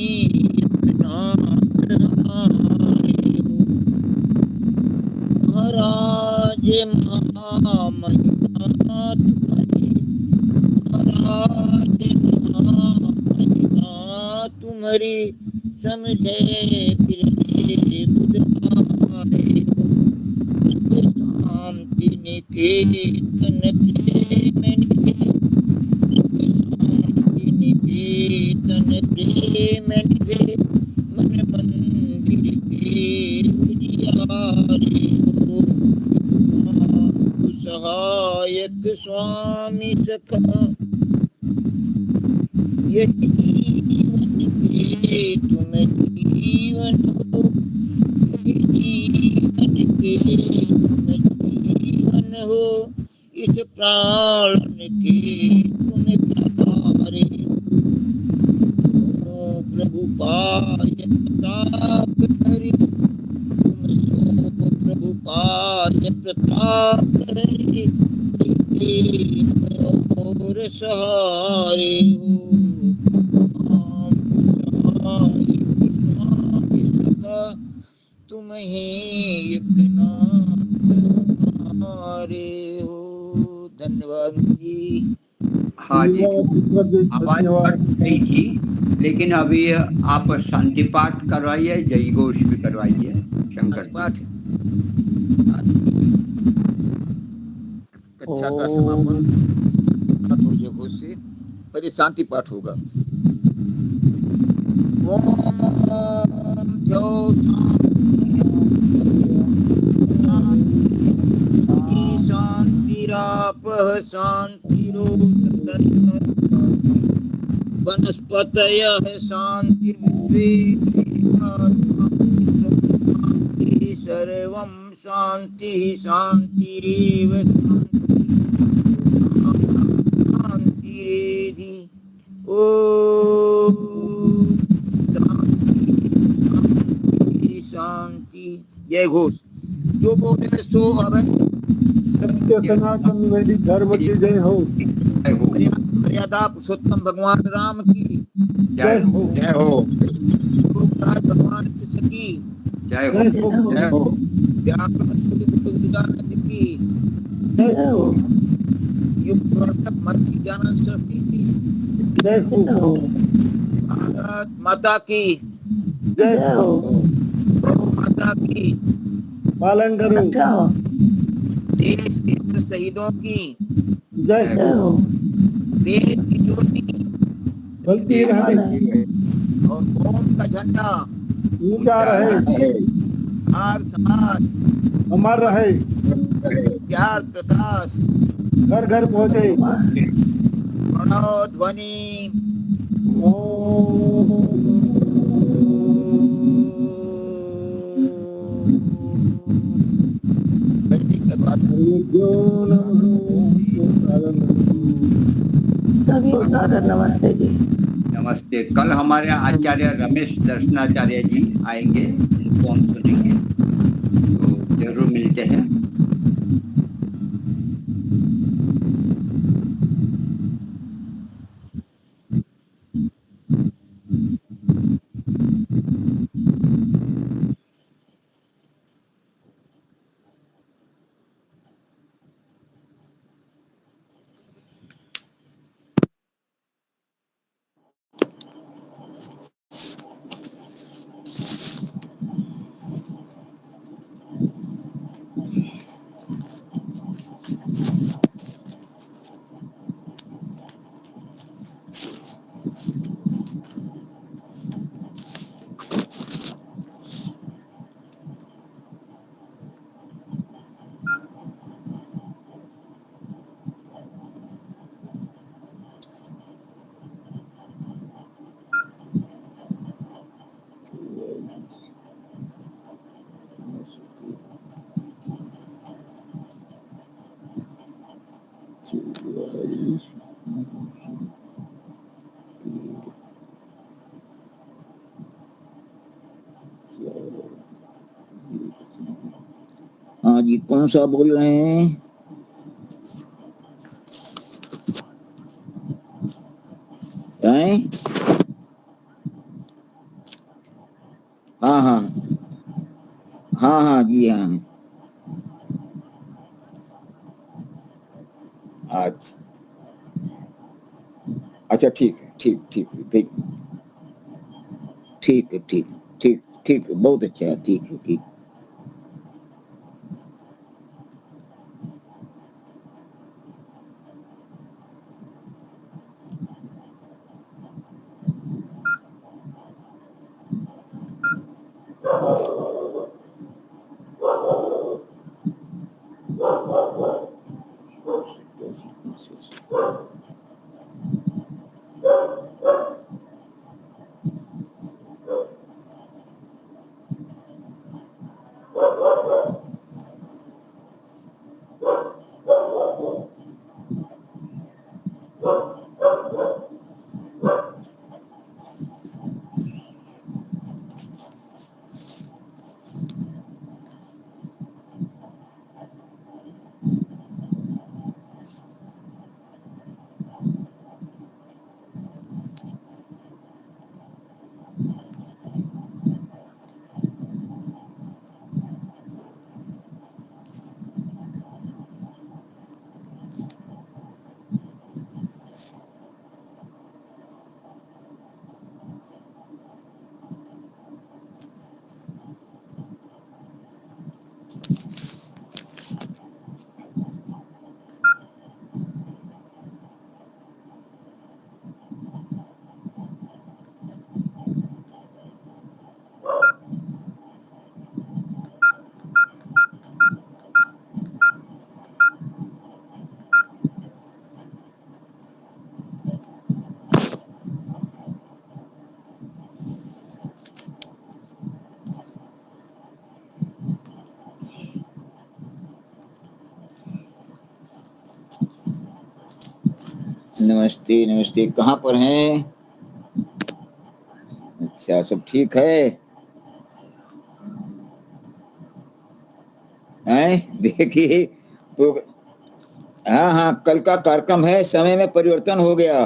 एकनाथ हमारे हो। महाराज महामहिमा तुम्हारी, महाराज महामहिमा तुम्हारी, समझे फिरने बुधवारे हो। शांति निकेतन प्रेम निधि, शांति निकेतन प्रेम निधि, मन मंदिर के उजियारे हो। सहायक स्वामी सखा, यही जीवन के तुम जीवन हो, जीवन के तुम जीवन हो। इस प्राण के तुम प्यारे हो। प्रभु पाय प्रताप हरि, तुम सो प्रभु पाय प्रताप हरि, और सहारे हो। तुम ही एकनाथ हमारे हो। धन्यवाद जी। हाँ जी, आवाज कट गई थी, लेकिन अभी आप शांति पाठ करवाइए, जय घोष भी करवाइए। शंकर पाठ कक्षा का समापन जय घोष से, पहले शांति पाठ होगा। ओम शांतिरापः शांतिरोषधयः वनस्पतयः शांतिर्विश्वे शांति सर्वं शांतिः शांतिरेव शांतिरेधि। ओम शांति शांति। जय घोष। जो बोले सो अवै। सत्य सनातन वैदिक धर्म की जय हो। मर्यादा पुरुषोत्तम भगवान राम की जय हो। जय हो। भगवान कृष्ण की जय हो। जय हो। विवेकानंद की जय हो। युगवर्धक मध्य ज्ञान सरस्वती की जय हो। भारत माता की जय हो। गौ माता की पालन करो। देश के शहीदों की जय हो। देश की ज्योति चलती रहे और कौम का झंडा ऊंचा रहे, हर समाज अमर रहे, प्यार प्रकाश घर घर पहुँचे। प्रणव ध्वनि नमस्ते जी। नमस्ते। कल हमारे आचार्य रमेश दर्शनाचार्य जी आएंगे, उनको हम सुनेंगे, तो जरूर मिलते हैं। हाँ जी, कौन सा बोल रहे हैं? हैं? हाँ हाँ हाँ हाँ जी हाँ। अच्छा अच्छा, ठीक है, ठीक ठीक ठीक ठीक है, ठीक ठीक ठीक, बहुत अच्छा, ठीक है, ठीक। नमस्ते नमस्ते, कहाँ पर हैं? अच्छा, सब ठीक है? हैं? देखिए तो, हाँ हाँ, कल का कार्यक्रम है, समय में परिवर्तन हो गया।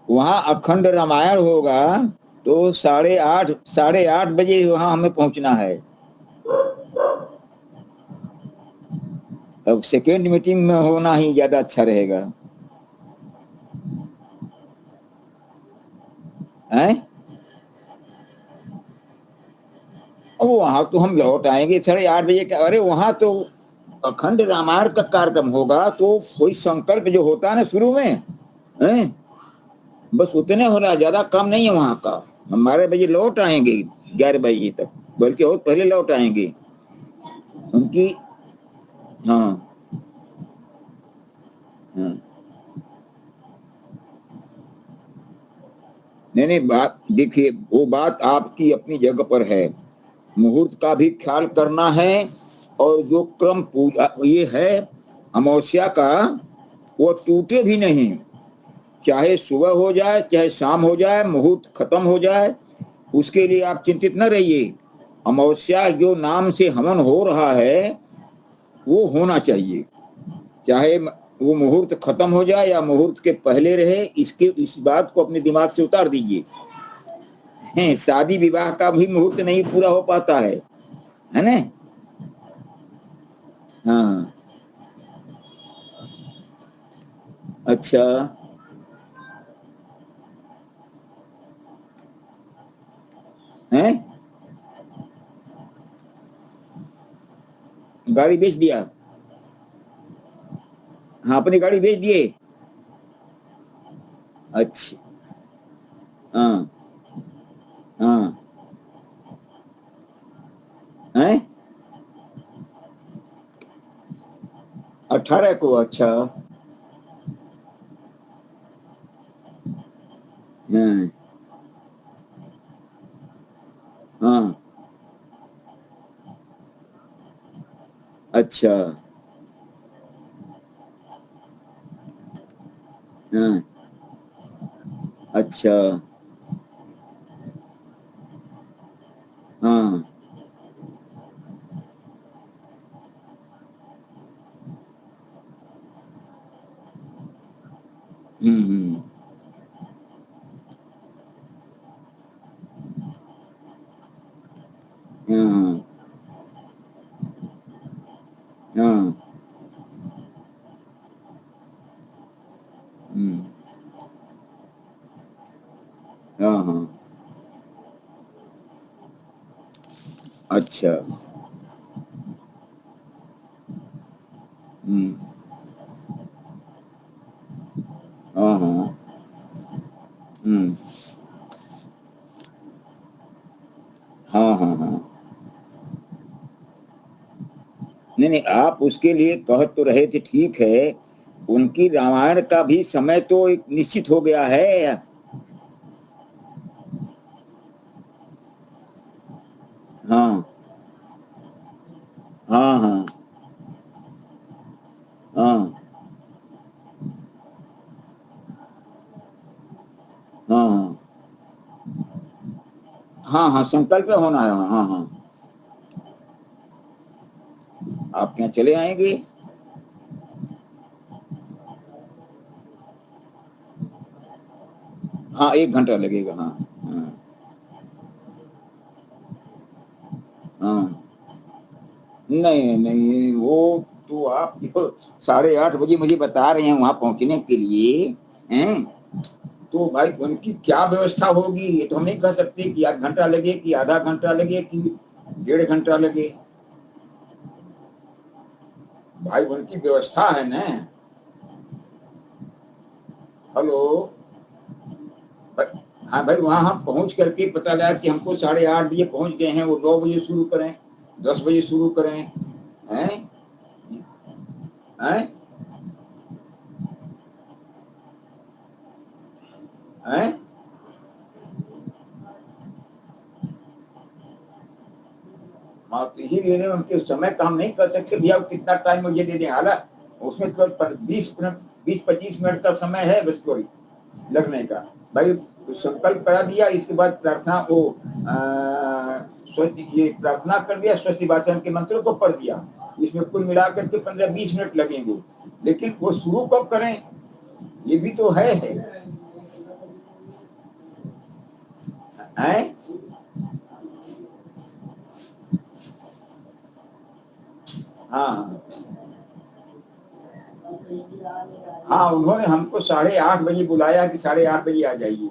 वहाँ अखंड रामायण होगा, तो 8:30 बजे वहाँ हमें पहुँचना है। अब सेकेंड मीटिंग में होना ही ज्यादा अच्छा रहेगा। हैं? अब वहां तो हम लौट आएंगे 8:30 बजे का। अरे वहां तो अखंड रामायण का कार्यक्रम होगा, तो कोई संकल्प जो होता है ना शुरू में, हैं? बस उतने हो रहा, ज्यादा काम नहीं है वहां का। हम 12 बजे लौट आएंगे, 11 बजे तक, बल्कि और पहले लौट आएंगे उनकी। हाँ हाँ, नहीं नहीं, बात देखिए, वो बात आपकी अपनी जगह पर है। मुहूर्त का भी ख्याल करना है, और जो क्रम पूजा ये है अमावस्या का, वो टूटे भी नहीं। चाहे सुबह हो जाए, चाहे शाम हो जाए, मुहूर्त खत्म हो जाए, उसके लिए आप चिंतित न रहिए। अमावस्या जो नाम से हवन हो रहा है, वो होना चाहिए, चाहे वो मुहूर्त खत्म हो जाए या मुहूर्त के पहले रहे। इस बात को अपने दिमाग से उतार दीजिए। शादी विवाह का भी मुहूर्त नहीं पूरा हो पाता है ना? हाँ, अच्छा, है गाड़ी बेच दिया? हाँ, अपनी गाड़ी बेच दिए? अच्छा, हाँ हाँ, है 18 को? अच्छा, हाँ हाँ, अच्छा, हाँ, अच्छा, हाँ, हम्म, हाँ, हाँ, हम्म, हाँ, हाँ, अच्छा, हम्म, हाँ, हाँ, हम्म, हाँ, हाँ, हाँ, नहीं नहीं, आप उसके लिए कह तो रहे थे, ठीक है, उनकी रामायण का भी समय तो एक निश्चित हो गया है। हाँ, हाँ, हाँ, हाँ, हाँ, हाँ, हाँ, संकल्प होना है, हाँ, हाँ, आप यहाँ चले आएंगे। हाँ, 1 घंटा लगेगा, हाँ, हाँ, हाँ, नहीं नहीं, वो तो आप जो 8:30 बजे मुझे बता रहे हैं वहां पहुंचने के लिए हैं, तो भाई उनकी क्या व्यवस्था होगी ये तो हम नहीं कह सकते कि 1 घंटा लगे कि आधा घंटा लगे कि 1.5 घंटा लगे। भाई उनकी व्यवस्था है ना। हेलो। हाँ भाई, वहां हम पहुंच करके पता लगा कि हमको 8:30 बजे पहुंच गए हैं, वो 9 बजे शुरू करें, 10 बजे शुरू करें, हैं हैं हैं। हाँ, तो यही लेने उनके समय का हम नहीं कर सकते भैया, कितना टाइम मुझे दे दें, हालांकि उसमें तो 20 मिनट 20-25 मिनट का समय है बस कोई लगने का। भाई संकल्प करा दिया, इसके बाद प्रार्थना वो ये प्रार्थना कर दिया, स्वस्ति वाचन के मंत्रों को पढ़ दिया, इसमें कुल मिलाकर के 15-20 मिनट लगेंगे, लेकिन वो शुरू कब करें ये भी तो है। हैं? हाँ, हाँ, उन्होंने हमको 8:30 बजे बुलाया कि 8:30 बजे आ जाइए।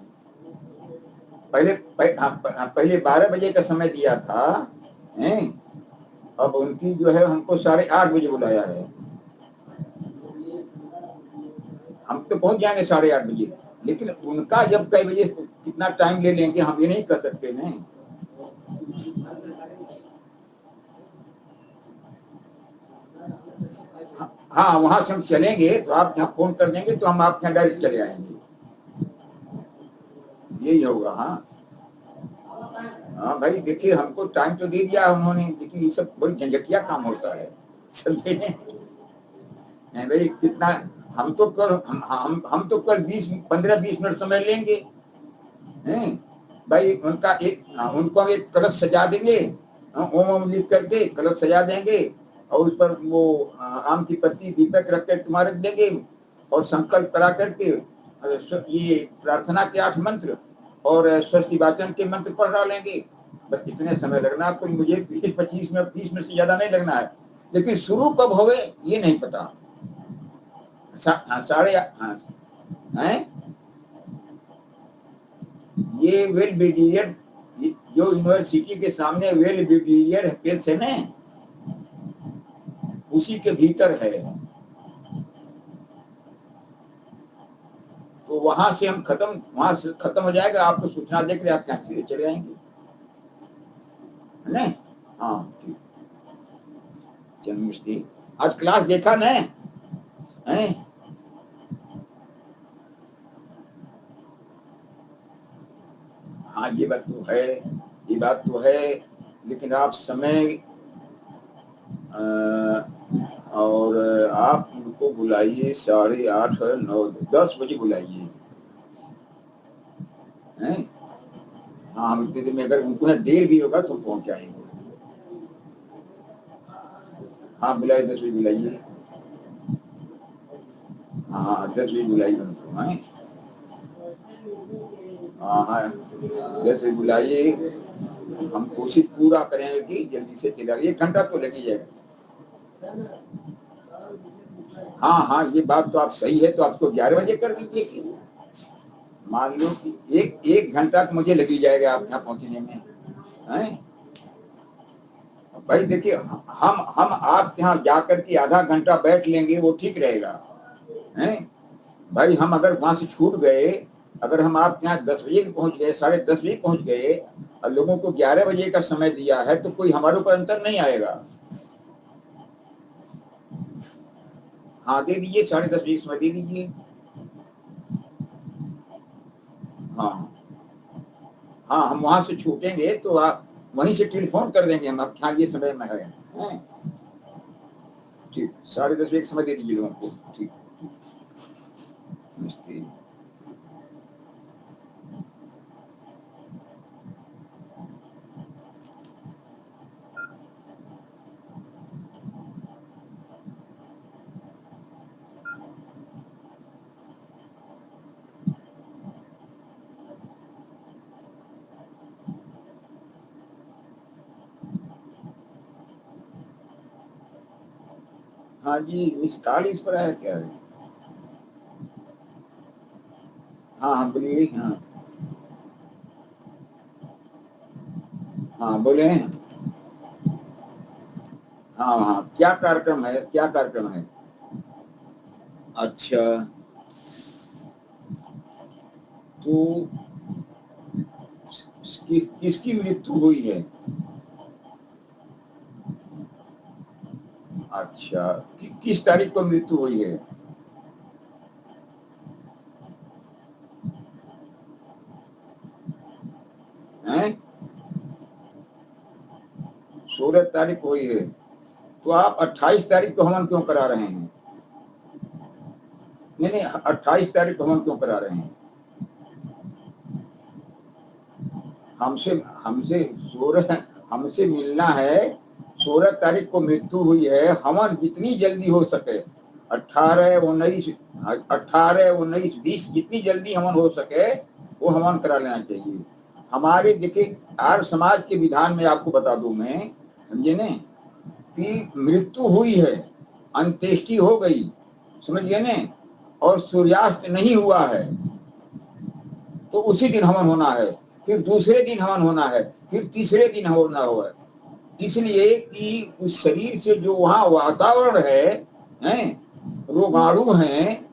पहले 12 बजे का समय दिया था, हैं? अब उनकी जो है हमको 8:30 बजे बुलाया है। हम तो पहुंच जाएंगे 8:30 बजे, लेकिन उनका जब कई बजे कितना टाइम ले लेंगे हम ये नहीं कर सकते नहीं। हाँ, वहां से हम चलेंगे तो आप यहाँ फोन कर देंगे तो हम आपके यहाँ डायरेक्ट चले आएंगे, यही होगा। हाँ, हाँ भाई देखिए, हमको टाइम तो दे दिया उन्होंने, लेकिन ये सब बड़ी झंझटिया काम होता है, समझे नहीं भाई कितना। हम तो कल 15-20 मिनट समय लेंगे, हैं भाई। उनको हम एक कलश सजा देंगे, ओम ओम लिख करके कलश सजा देंगे, और उस पर वो आम की पत्ती दीपक रख कर तुम्हारे रख देंगे, और संकल्प करा करके ये प्रार्थना के 8 मंत्र और स्वस्ति वाचन के मंत्र पढ़ डालेंगे। बस इतने समय लगना आपको, मुझे 20-25 मिनट 20 मिनट से ज्यादा नहीं लगना है, लेकिन शुरू कब होवे ये नहीं पता। साढ़े हाँ, हैं ये वेल ब्रिगेडियर, जो यूनिवर्सिटी के सामने वेल ब्रिगेडियर प्लेस है ना, उसी के भीतर है। तो वहां से खत्म हो जाएगा, आपको सूचना देकर आप यहाँ से चले आएंगे, है ना। हाँ ठीक, चलिए आज क्लास देखा ना है। हाँ ये बात तो है, ये बात तो है, लेकिन आप समय और आपको उनको बुलाइए 8:30 और 9 10 बजे बुलाइए हैं। हाँ, हम इतनी देर में अगर उनको यहाँ देर भी होगा तो पहुंच जाएंगे। हाँ बुलाइए, 10 बजे बुलाइए। हाँ 10 बजे बुलाइए उनको। हैं हाँ 10 बजे बुलाइए। हम कोशिश पूरा करेंगे कि जल्दी से चला, 1 घंटा तो लग ही जाएगा। हाँ ये बात तो आप सही है, तो आपको 11 बजे कर दीजिए कि मान लो कि एक घंटा तो मुझे लग ही जाएगा आप यहाँ पहुँचने में। हैं भाई देखिए, हम आप यहाँ जाकर के आधा घंटा बैठ लेंगे वो ठीक रहेगा। हैं भाई, हम अगर वहाँ से छूट गए, अगर हम आप यहाँ 10 बजे पहुँच गए, 10:30 बजे पहुँच गए और लोगों को 11 बजे का समय दिया है, तो कोई हमारे ऊपर अंतर नहीं आएगा। हाँ दे दीजिए, 10:30 बजे समय दे दीजिए। हाँ हम वहाँ से छूटेंगे तो आप वहीं से टेलीफोन कर देंगे हम, आप ये समय में है। ठीक, 10:30 बजे समय दे दीजिए लोगों को। ठीक, नमस्ते। हाँ जी, मिस कॉल इस पर है क्या? हाँ बोलिए। हाँ बोले। हाँ क्या कार्यक्रम है? अच्छा, तो किसकी मृत्यु हुई है? अच्छा, किस तारीख को मृत्यु हुई है? हैं 16 तारीख को हुई है, तो आप 28 तारीख को हवन क्यों करा रहे हैं? नहीं 28 तारीख को हवन क्यों करा रहे हैं? हमसे मिलना है। 16 तारीख को मृत्यु हुई है, हवन जितनी जल्दी हो सके, 18, 19, 20 जितनी जल्दी हवन हो सके वो हवन करा लेना चाहिए। हमारे देखिए आर्य समाज के विधान में आपको बता दूं मैं, समझे ने, कि मृत्यु हुई है, अंत्येष्टि हो गई, समझिए ने, और सूर्यास्त नहीं हुआ है, तो उसी दिन हवन होना है, फिर दूसरे दिन हवन होना है, फिर तीसरे दिन होना हुआ है। इसलिए कि उस शरीर से जो वहाँ वातावरण है रोगाणु हैं,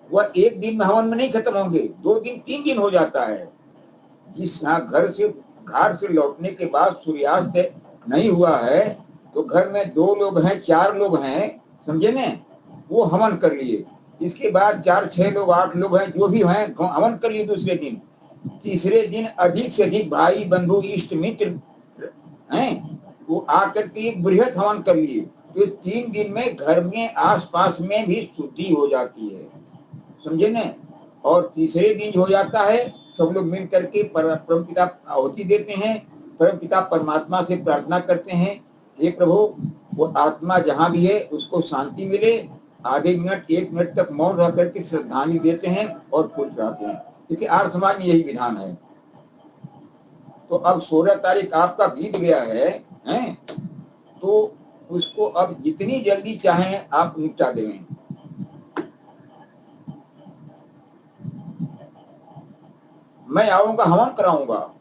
वह एक दिन में हवन में नहीं खत्म होंगे, 2 दिन 3 दिन हो जाता है। जिस यहाँ घर से लौटने के बाद सूर्यास्त नहीं हुआ है, तो घर में 2 लोग हैं, 4 लोग हैं, समझे ने, वो हवन कर लिए। इसके बाद 4, 6 लोग, 8 लोग हैं, जो भी हैं हवन कर लिए दूसरे दिन। तीसरे दिन अधिक से अधिक भाई बंधु इष्ट मित्र हैं, वो आकर के एक बृहद हवन कर लिए। तो 3 दिन में घर में आसपास में भी शुद्धि हो जाती है, समझे ने। और तीसरे दिन हो जाता है, सब लोग मिल करके परम पिता आहुति देते हैं, परम पिता परमात्मा से प्रार्थना करते हैं, हे प्रभु वो आत्मा जहाँ भी है उसको शांति मिले। आधे मिनट 1 मिनट तक मौन रह करके श्रद्धांजलि देते हैं और फूल चढ़ाते हैं, क्योंकि आर्य समाज में यही विधान है। तो अब 16 तारीख आपका बीत गया है, तो उसको अब जितनी जल्दी चाहें आप निपटा दें। मैं आऊंगा, हवन कराऊंगा।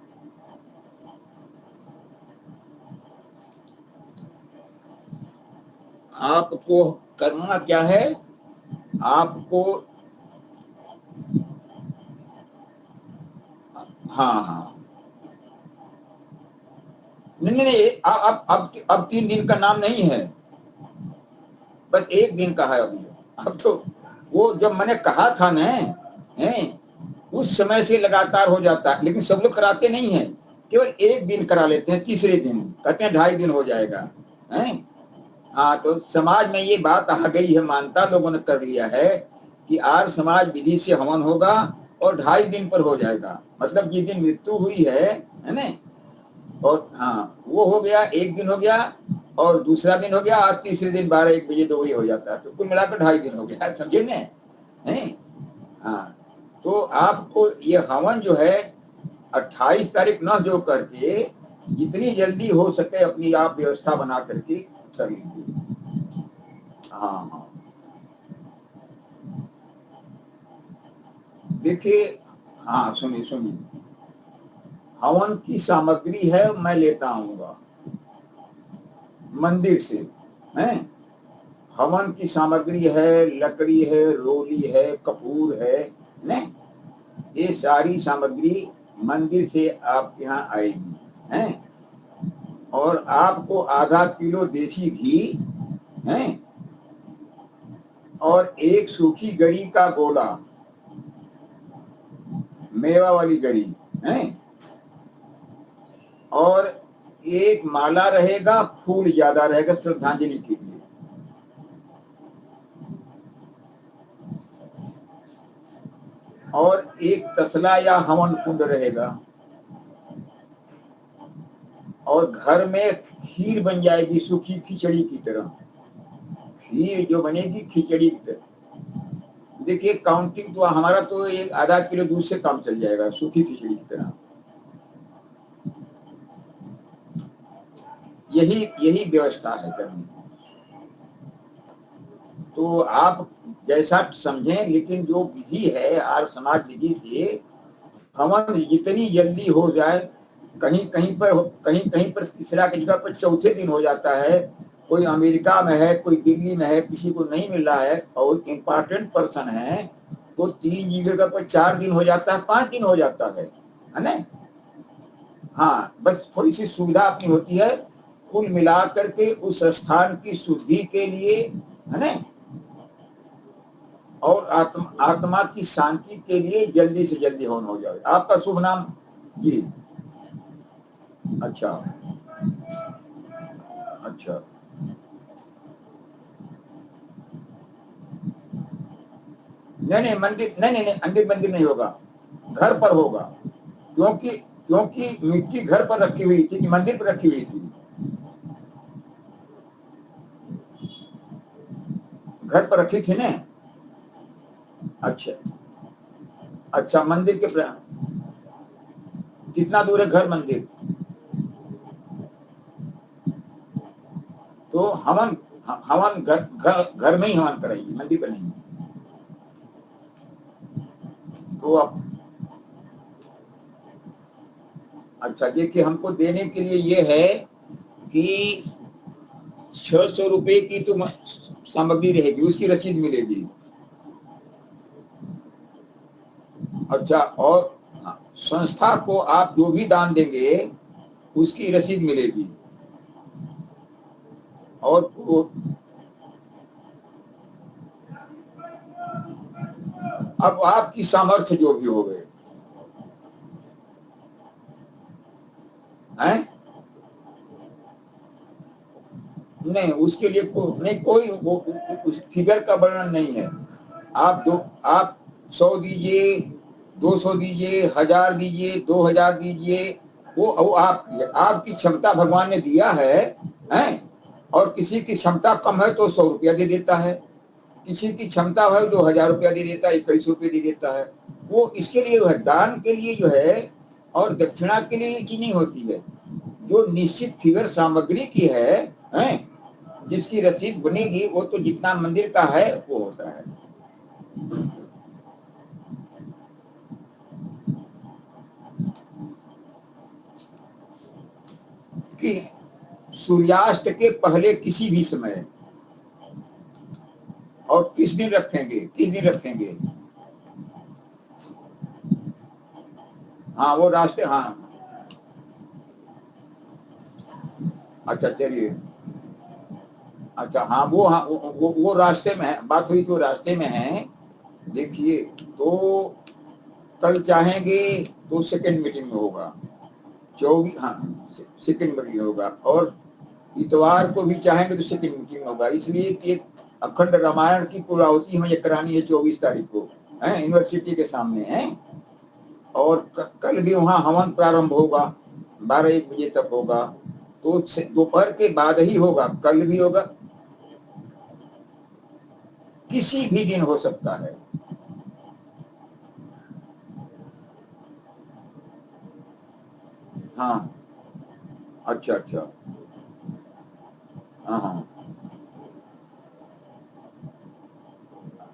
आपको करना क्या है, आपको हाँ नहीं अब 3 दिन का नाम नहीं है, बस 1 दिन का है अभी। अब तो वो जब मैंने कहा था ना, उस समय से लगातार हो जाता है, लेकिन सब लोग कराते नहीं हैं, केवल 1 दिन करा लेते हैं, तीसरे दिन कहते हैं 2.5 दिन हो जाएगा। हाँ, तो समाज में ये बात आ गई है, मानता लोगों ने कर लिया है कि आर्य समाज विधि से हवन होगा और 2.5 दिन पर हो जाएगा। मतलब जिस दिन मृत्यु हुई है ना, और हाँ वो हो गया, एक दिन हो गया और दूसरा दिन हो गया, आज तीसरे दिन 12-1 बजे 2 बजे हो जाता है, तो कुल मिलाकर 2.5 दिन हो गया। समझे न? हाँ, तो आपको ये हवन जो है 28 तारीख न जो करके जितनी जल्दी हो सके अपनी आप व्यवस्था बना करके कर लीजिए। हाँ, देखिए, हाँ सुनिए, हवन की सामग्री है मैं लेता आऊंगा मंदिर से, हैं? हवन की सामग्री है, लकड़ी है, रोली है, कपूर है, ने? ये सारी सामग्री मंदिर से आपके यहाँ आएगी, हैं? और आपको आधा किलो देसी घी, हैं? और एक सूखी गरी का गोला, मेवा वाली गरी, हैं? और एक माला रहेगा, फूल ज्यादा रहेगा श्रद्धांजलि के लिए। और एक तसला या हवन कुंड रहेगा। और घर में खीर बन जाएगी सूखी खिचड़ी की तरह, खीर जो बनेगी खिचड़ी की तरह। देखिए काउंटिंग तो हमारा तो एक आधा किलो दूध से काम चल जाएगा सूखी खिचड़ी की तरह। यही व्यवस्था है करनी। तो आप जैसा समझें, लेकिन जो विधि है आर्य समाज विधि से हवन जितनी जल्दी हो जाए, कहीं कहीं पर तीसरा की जगह पर चौथे दिन हो जाता है। कोई अमेरिका में है, कोई दिल्ली में है, किसी को नहीं मिल रहा है और इम्पोर्टेंट पर्सन है, तो 3 जगह पर 4 दिन हो जाता है, 5 दिन हो जाता है ना? हाँ, बस थोड़ी सी सुविधा अपनी होती है। कुल मिला करके उस स्थान की शुद्धि के लिए, है ना, और आत्मा की शांति के लिए जल्दी से जल्दी हवन हो जाए। आपका शुभ नाम जी? अच्छा, नहीं मंदिर नहीं होगा, घर पर होगा। क्योंकि मिट्टी घर पर रखी हुई थी कि मंदिर पर रखी हुई थी? घर पर रखी थी ना? अच्छा, मंदिर के कितना दूर है घर मंदिर? तो हवन घर में ही हवन कराइए, मंदिर पर नहीं। तो अब अच्छा देखिए, हमको देने के लिए ये है कि 600 रुपए की तो सामग्री रहेगी, उसकी रसीद मिलेगी। अच्छा, और संस्था को आप जो भी दान देंगे उसकी रसीद मिलेगी। और अब आपकी सामर्थ्य जो भी हो गए हैं, नहीं उसके लिए कोई उस फिगर का वर्णन नहीं है। आप 100 दीजिए, 200 दीजिए, 1000 दीजिए, 2000 दीजिए, वो आपकी क्षमता भगवान ने दिया है। और किसी की क्षमता कम है तो 100 रुपया दे देता है, किसी की क्षमता है 2000 रुपया दे देता है, 21 रुपये दे देता है। वो इसके लिए है, दान के लिए जो है, और दक्षिणा के लिए चीज नहीं होती है। जो निश्चित फिगर सामग्री की है, जिसकी रसीद बनेगी, वो तो जितना मंदिर का है वो होता है। कि सूर्यास्त के पहले किसी भी समय, और किस दिन रखेंगे? हाँ वो रास्ते, हाँ अच्छा चलिए, अच्छा हाँ वो रास्ते में है, बात हुई तो रास्ते में है। देखिए, तो कल चाहेंगे तो सेकंड मीटिंग में होगा, 24, हाँ सेकंड मीटिंग होगा। और इतवार को भी चाहेंगे तो सेकंड मीटिंग होगा, इसलिए कि एक अखंड रामायण की पूर्णाहुति हमें करानी है 24 तारीख को, है यूनिवर्सिटी के सामने है। और कल भी वहाँ हवन प्रारंभ होगा, 12-1 बजे तक होगा, तो दोपहर के बाद ही होगा, कल भी होगा, किसी भी दिन हो सकता है। हाँ अच्छा अच्छा, हाँ हाँ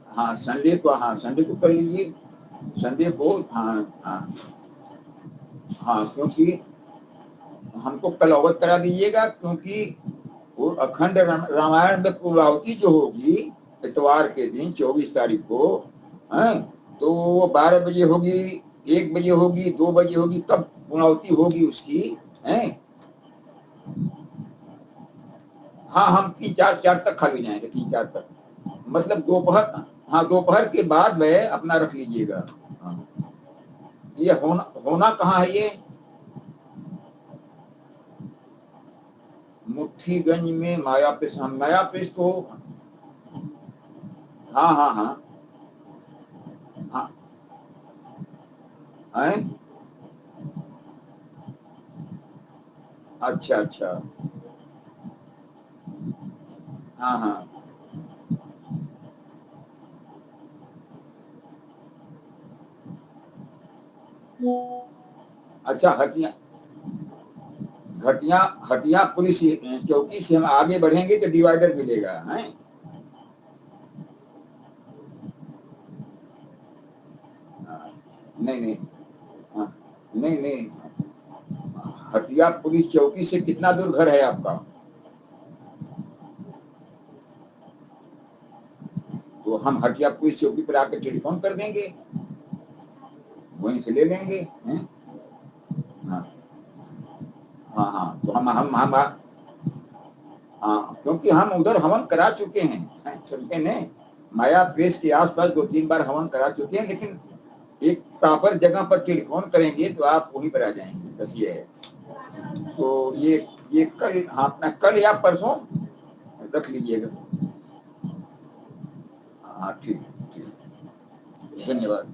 हाँ, संडे को, हाँ संडे को कर लीजिए, संडे को, हाँ हाँ हाँ, क्योंकि हमको कल अवगत करा दीजिएगा, क्योंकि वो अखंड रामायण में पूर्णाहुति जो होगी इतवार के दिन 24 तारीख को, है तो वो 12 बजे होगी, 1 बजे होगी, 2 बजे होगी, कब पूर्णाहुति होगी उसकी, है। हाँ हम 3-4 तक खाली जाएंगे, 3-4 तक, मतलब दोपहर, हाँ दोपहर के बाद में अपना रख लीजिएगा। हाँ। ये होना कहाँ है ये? मुट्ठीगंज में माया पेश, हम माया पेश तो, हाँ हाँ हाँ हाँ है, अच्छा अच्छा, हाँ हाँ अच्छा, हटिया हटिया हटिया पुलिस चौकी से हम आगे बढ़ेंगे तो डिवाइडर मिलेगा, है। नहीं नहीं, हाँ, नहीं नहीं, हटिया पुलिस चौकी से कितना दूर घर है आपका? तो हम हटिया पुलिस चौकी पर आकर टेलीफोन कर देंगे, वहीं से ले लेंगे, हैं? हाँ हाँ हाँ, तो हम हाँ, क्योंकि हम उधर हवन करा चुके हैं, समझे ने, माया प्रेस के आसपास 2-3 बार हवन करा चुके हैं, लेकिन एक प्रॉपर जगह पर टेलीफोन करेंगे तो आप वहीं पर आ जाएंगे, बस ये है। तो ये कल, हाँ अपना कल या परसों रख लीजिएगा। हाँ ठीक ठीक, धन्यवाद।